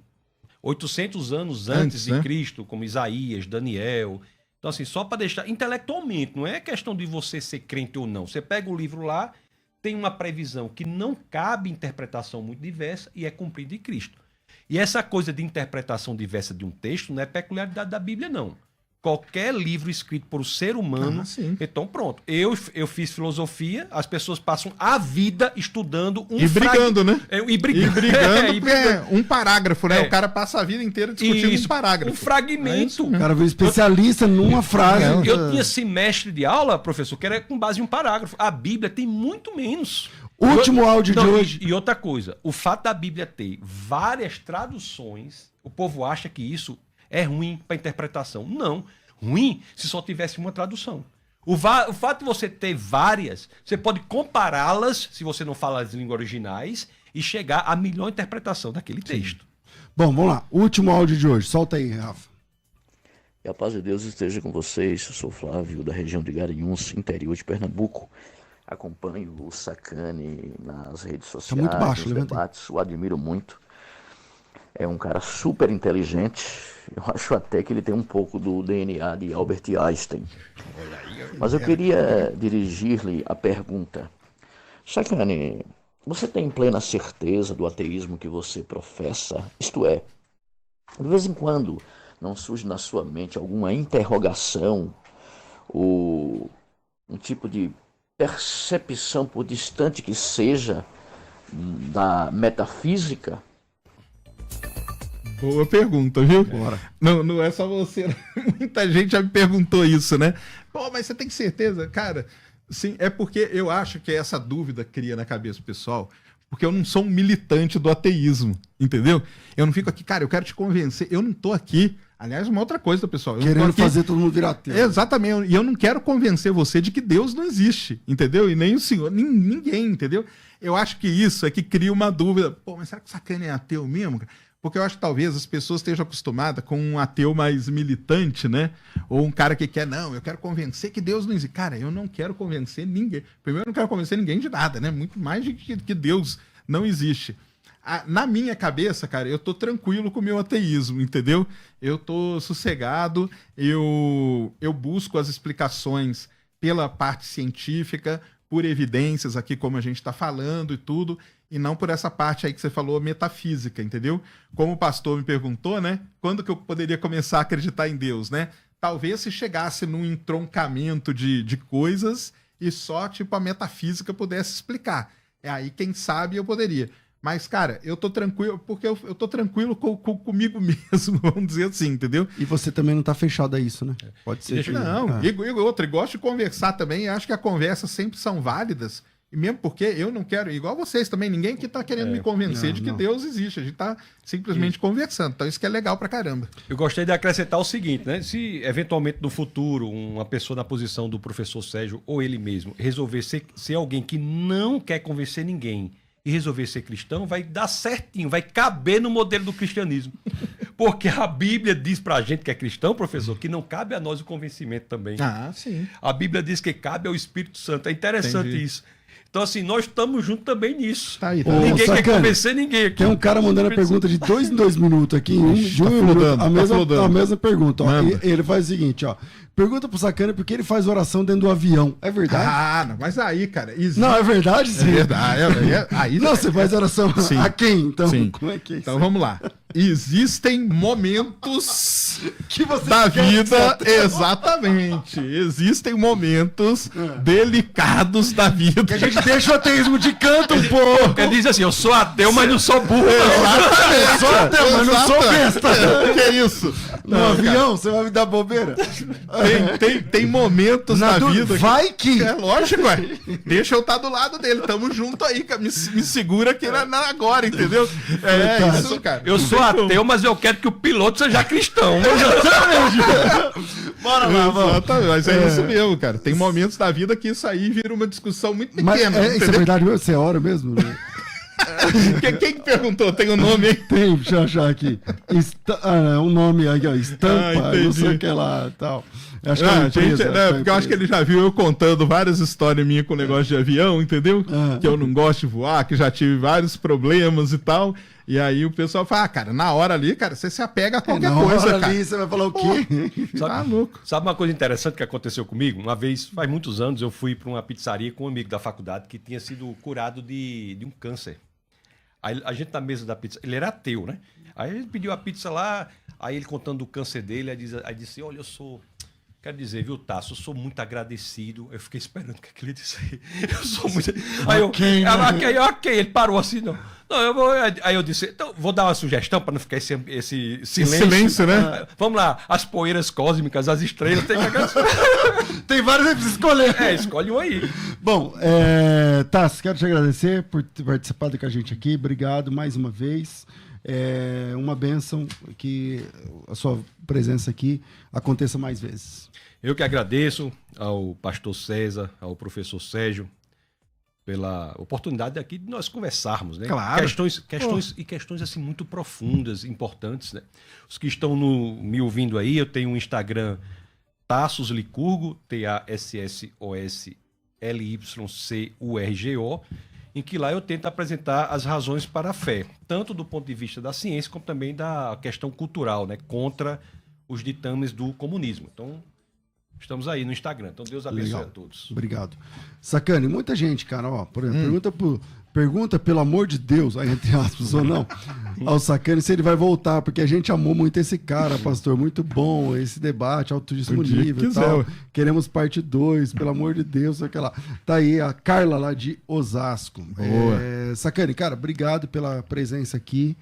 800 anos antes de Cristo, como Isaías, Daniel... Então, assim, só para deixar intelectualmente, não é questão de você ser crente ou não. Você pega o livro lá, tem uma previsão que não cabe interpretação muito diversa e é cumprida em Cristo. E essa coisa de interpretação diversa de um texto não é peculiaridade da Bíblia, não. Qualquer livro escrito por um ser humano, então pronto. Eu fiz filosofia, as pessoas passam a vida estudando um... E brigando, né? E brigando. Porque um parágrafo, né? O cara passa a vida inteira discutindo um parágrafo. Um fragmento. O cara veio especialista numa frase. Eu tinha semestre de aula, professor, que era com base em um parágrafo. A Bíblia tem muito menos. Último áudio de hoje. E outra coisa, o fato da Bíblia ter várias traduções, o povo acha que isso é ruim para interpretação. Não. Ruim se só tivesse uma tradução. O fato de você ter várias, você pode compará-las, se você não fala as línguas originais, e chegar à melhor interpretação daquele texto. Bom, vamos lá. Último áudio de hoje. Solta aí, Rafa. Que a paz de Deus esteja com vocês. Eu sou Flávio, da região de Garanhuns, interior de Pernambuco. Acompanho o Sacani nas redes sociais, muito baixo, nos debates, o admiro muito. É um cara super inteligente. Eu acho até que ele tem um pouco do DNA de Albert Einstein. Mas eu queria dirigir-lhe a pergunta. Sacani, você tem plena certeza do ateísmo que você professa? Isto é, de vez em quando não surge na sua mente alguma interrogação ou um tipo de percepção, por distante que seja, da metafísica? Boa pergunta, viu? Bora. Não é só você. Muita gente já me perguntou isso, né? Pô, mas você tem certeza? Cara, sim, é porque eu acho que essa dúvida cria na cabeça do pessoal, porque eu não sou um militante do ateísmo, entendeu? Eu não fico aqui, cara, eu quero te convencer. Eu não tô aqui. Aliás, uma outra coisa, pessoal. Querendo fazer todo mundo virar ateu. Exatamente. E eu não quero convencer você de que Deus não existe, entendeu? E nem o senhor, ninguém, entendeu? Eu acho que isso é que cria uma dúvida. Pô, mas será que o Sacani é ateu mesmo? Porque eu acho que talvez as pessoas estejam acostumadas com um ateu mais militante, né? Ou um cara que quer, não, eu quero convencer que Deus não existe. Cara, eu não quero convencer ninguém. Primeiro, eu não quero convencer ninguém de nada, né? Muito mais de que Deus não existe. Na minha cabeça, cara, eu tô tranquilo com o meu ateísmo, entendeu? Eu tô sossegado, eu busco as explicações pela parte científica, por evidências aqui, como a gente está falando e tudo, e não por essa parte aí que você falou, metafísica, entendeu? Como o pastor me perguntou, né? Quando que eu poderia começar a acreditar em Deus, né? Talvez se chegasse num entroncamento de coisas e só, tipo, a metafísica pudesse explicar. É aí, quem sabe, eu poderia. Mas, cara, eu tô tranquilo, porque eu tô tranquilo comigo mesmo, vamos dizer assim, entendeu? E você também não tá fechado a isso, né? Pode ser. Não, e outra, gosto de conversar também, acho que as conversas sempre são válidas, e mesmo porque eu não quero, igual vocês também, ninguém aqui tá querendo me convencer de que Deus existe, a gente tá simplesmente conversando, então isso que é legal pra caramba. Eu gostaria de acrescentar o seguinte, né? Se eventualmente no futuro uma pessoa na posição do professor Sérgio ou ele mesmo resolver ser alguém que não quer convencer ninguém e resolver ser cristão, vai dar certinho, vai caber no modelo do cristianismo. Porque a Bíblia diz pra gente que é cristão, professor, que não cabe a nós o convencimento também. Ah, sim. A Bíblia diz que cabe ao Espírito Santo. É interessante isso. Então, assim, nós estamos juntos também nisso. Tá aí, ninguém quer convencer ninguém aqui. Tem um cara mandando a pergunta de 2 em 2 minutos aqui, a mesma pergunta. Ó, ele faz o seguinte, ó. Pergunta pro Sacani por que ele faz oração dentro do avião. É verdade? Ah, não, mas aí, cara... Não, é verdade, sim. É verdade. Aí, não, você faz oração a quem? Então, sim. Como é que é isso? Então, vamos lá. Existem momentos da vida... Exatamente. Existem momentos delicados da vida. Que a gente deixa o ateísmo de canto um pouco. Ele diz assim, eu sou ateu, mas não sou burro. Exatamente. Eu sou ateu, mas não sou besta. Que é isso? No avião, você vai me dar bobeira? Tem momentos na vida... Vai que... É lógico, ué. Deixa eu estar do lado dele. Tamo junto aí, cara. Me segura aqui agora, entendeu? É isso, cara. Eu sou ateu, mas eu quero que o piloto seja cristão. Bora lá, vamos. Exatamente, mas é isso mesmo, cara. Tem momentos da vida que isso aí vira uma discussão muito pequena. Mas isso é verdade mesmo? Você ora mesmo? Né? Quem perguntou? Tem um nome aí? Tem, deixa eu achar aqui. Um nome aqui, ó. Estampa, não sei o que lá tal. Acho que é uma empresa, porque eu acho que ele já viu eu contando várias histórias minhas com negócio de avião, entendeu? Que eu não gosto de voar, que já tive vários problemas e tal. E aí o pessoal fala, cara, na hora ali, cara, você se apega a qualquer coisa, cara. Ali, você vai falar o quê? Sabe uma coisa interessante que aconteceu comigo? Uma vez, faz muitos anos, eu fui para uma pizzaria com um amigo da faculdade que tinha sido curado de um câncer. Aí a gente na mesa da pizza, ele era ateu, né? Aí ele pediu a pizza lá, aí ele contando do câncer dele, aí disse, olha, quero dizer, viu, Tasso, eu sou muito agradecido. Eu fiquei esperando o que ele ia dizer. Eu sou muito... Aí ok, ele parou assim, não, eu vou... Aí eu disse, então, vou dar uma sugestão para não ficar esse silêncio, né? Vamos lá, as poeiras cósmicas, as estrelas, tem que... Tem vários aí pra você escolher. Escolhe um aí. Bom, Tasso, quero te agradecer por ter participado com a gente aqui. Obrigado mais uma vez. Uma bênção que a sua presença aqui aconteça mais vezes. Eu que agradeço ao pastor César, ao professor Sérgio, pela oportunidade aqui de nós conversarmos, né? Claro. Questões assim muito profundas, importantes, né? Os que estão me ouvindo aí, eu tenho um Instagram Tassos Licurgo, TASSOSLYCURGO, em que lá eu tento apresentar as razões para a fé, tanto do ponto de vista da ciência, como também da questão cultural, né? Contra os ditames do comunismo. Então, estamos aí no Instagram. Então, Deus abençoe a todos. Obrigado. Sacane, muita gente, cara, ó, por exemplo, pergunta, pelo amor de Deus, aí entre aspas ou não, ao Sacane se ele vai voltar, porque a gente amou muito esse cara, pastor, muito bom, esse debate, altíssimo nível e tal. Queremos parte 2, pelo amor de Deus, sei lá. Tá aí a Carla lá de Osasco. Sacane, cara, obrigado pela presença aqui.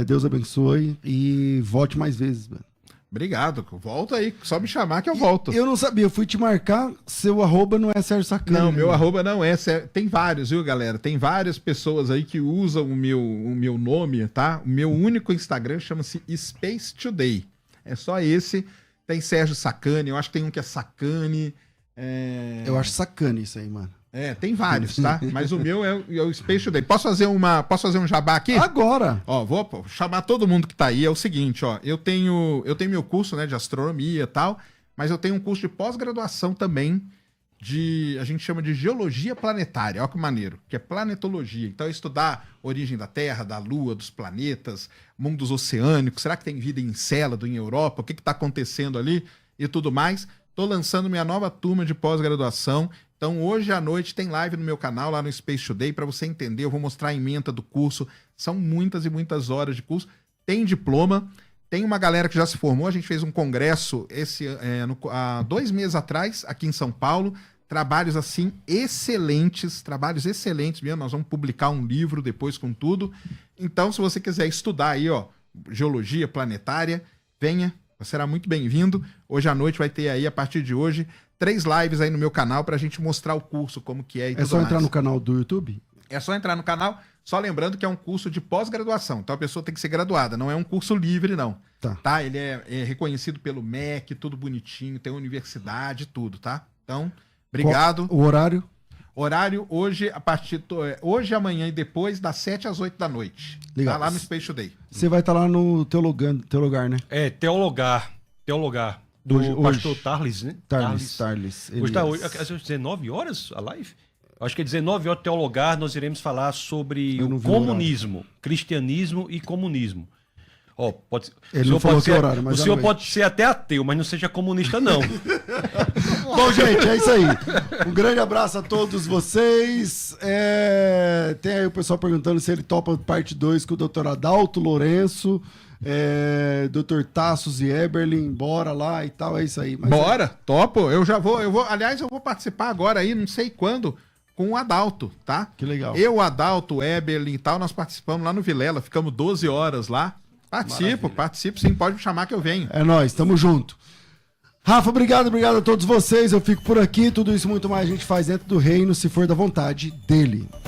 Deus abençoe e volte mais vezes, mano. Obrigado, volta aí, só me chamar que eu volto. Eu não sabia, eu fui te marcar, seu arroba não é Sérgio Sacane. Não, meu arroba não é, tem vários, viu, galera? Tem várias pessoas aí que usam o meu nome, tá? O meu único Instagram chama-se Space Today. É só esse. Tem Sérgio Sacane, eu acho que tem um que é Sacane. Eu acho Sacane isso aí, mano. Tem vários, tá? Mas o meu é o Space Today. Posso fazer um jabá aqui? Agora! Ó, vou chamar todo mundo que tá aí. É o seguinte, ó. Eu tenho meu curso, né, de astronomia e tal, mas eu tenho um curso de pós-graduação também a gente chama de geologia planetária. Ó que maneiro, que é planetologia. Então é estudar a origem da Terra, da Lua, dos planetas, mundos oceânicos. Será que tem vida em Encélado, em Europa? O que tá acontecendo ali e tudo mais? Tô lançando minha nova turma de pós-graduação. Então, hoje à noite tem live no meu canal, lá no Space Today, para você entender. Eu vou mostrar a ementa do curso. São muitas e muitas horas de curso. Tem diploma. Tem uma galera que já se formou. A gente fez um congresso há 2 meses atrás, aqui em São Paulo. Trabalhos, assim, excelentes. Trabalhos excelentes mesmo. Nós vamos publicar um livro depois com tudo. Então, se você quiser estudar aí, ó, geologia planetária, venha. Será muito bem-vindo. Hoje à noite vai ter aí, a partir de hoje, 3 lives aí no meu canal pra gente mostrar o curso, como que é e tudo mais. É só entrar no canal do YouTube? É só entrar no canal, só lembrando que é um curso de pós-graduação. Então a pessoa tem que ser graduada, não é um curso livre, não. Tá? Ele é reconhecido pelo MEC, tudo bonitinho, tem universidade, tudo, tá? Então, obrigado. O horário? Horário hoje, hoje, amanhã e depois, das 7 às 8 da noite. Legal. Tá lá no Space Today. Você vai estar lá no teu lugar, né? Teologar. Do pastor Tarlis, né? Tarlis. Hoje está às 19 horas a live? Acho que é 19 horas Teologar, nós iremos falar sobre o comunismo, cristianismo e comunismo. Ó, Ele não falou que horário, mas o senhor pode ser até ateu, mas não seja comunista, não. Bom, gente, é isso aí. Um grande abraço a todos vocês. Tem aí o pessoal perguntando se ele topa parte 2 com o Dr. Adalto Lourenço, Dr. Tassos e Eberlin, bora lá e tal, é isso aí. Mas bora, topo. Eu vou, aliás, eu vou participar agora aí, não sei quando, com o Adalto, tá? Que legal. Eu, Adalto, o Eberlin e tal, nós participamos lá no Vilela, ficamos 12 horas lá. Participo sim, pode me chamar que eu venho. É nóis, tamo junto. Rafa, obrigado a todos vocês. Eu fico por aqui. Tudo isso muito mais a gente faz dentro do reino, se for da vontade dele.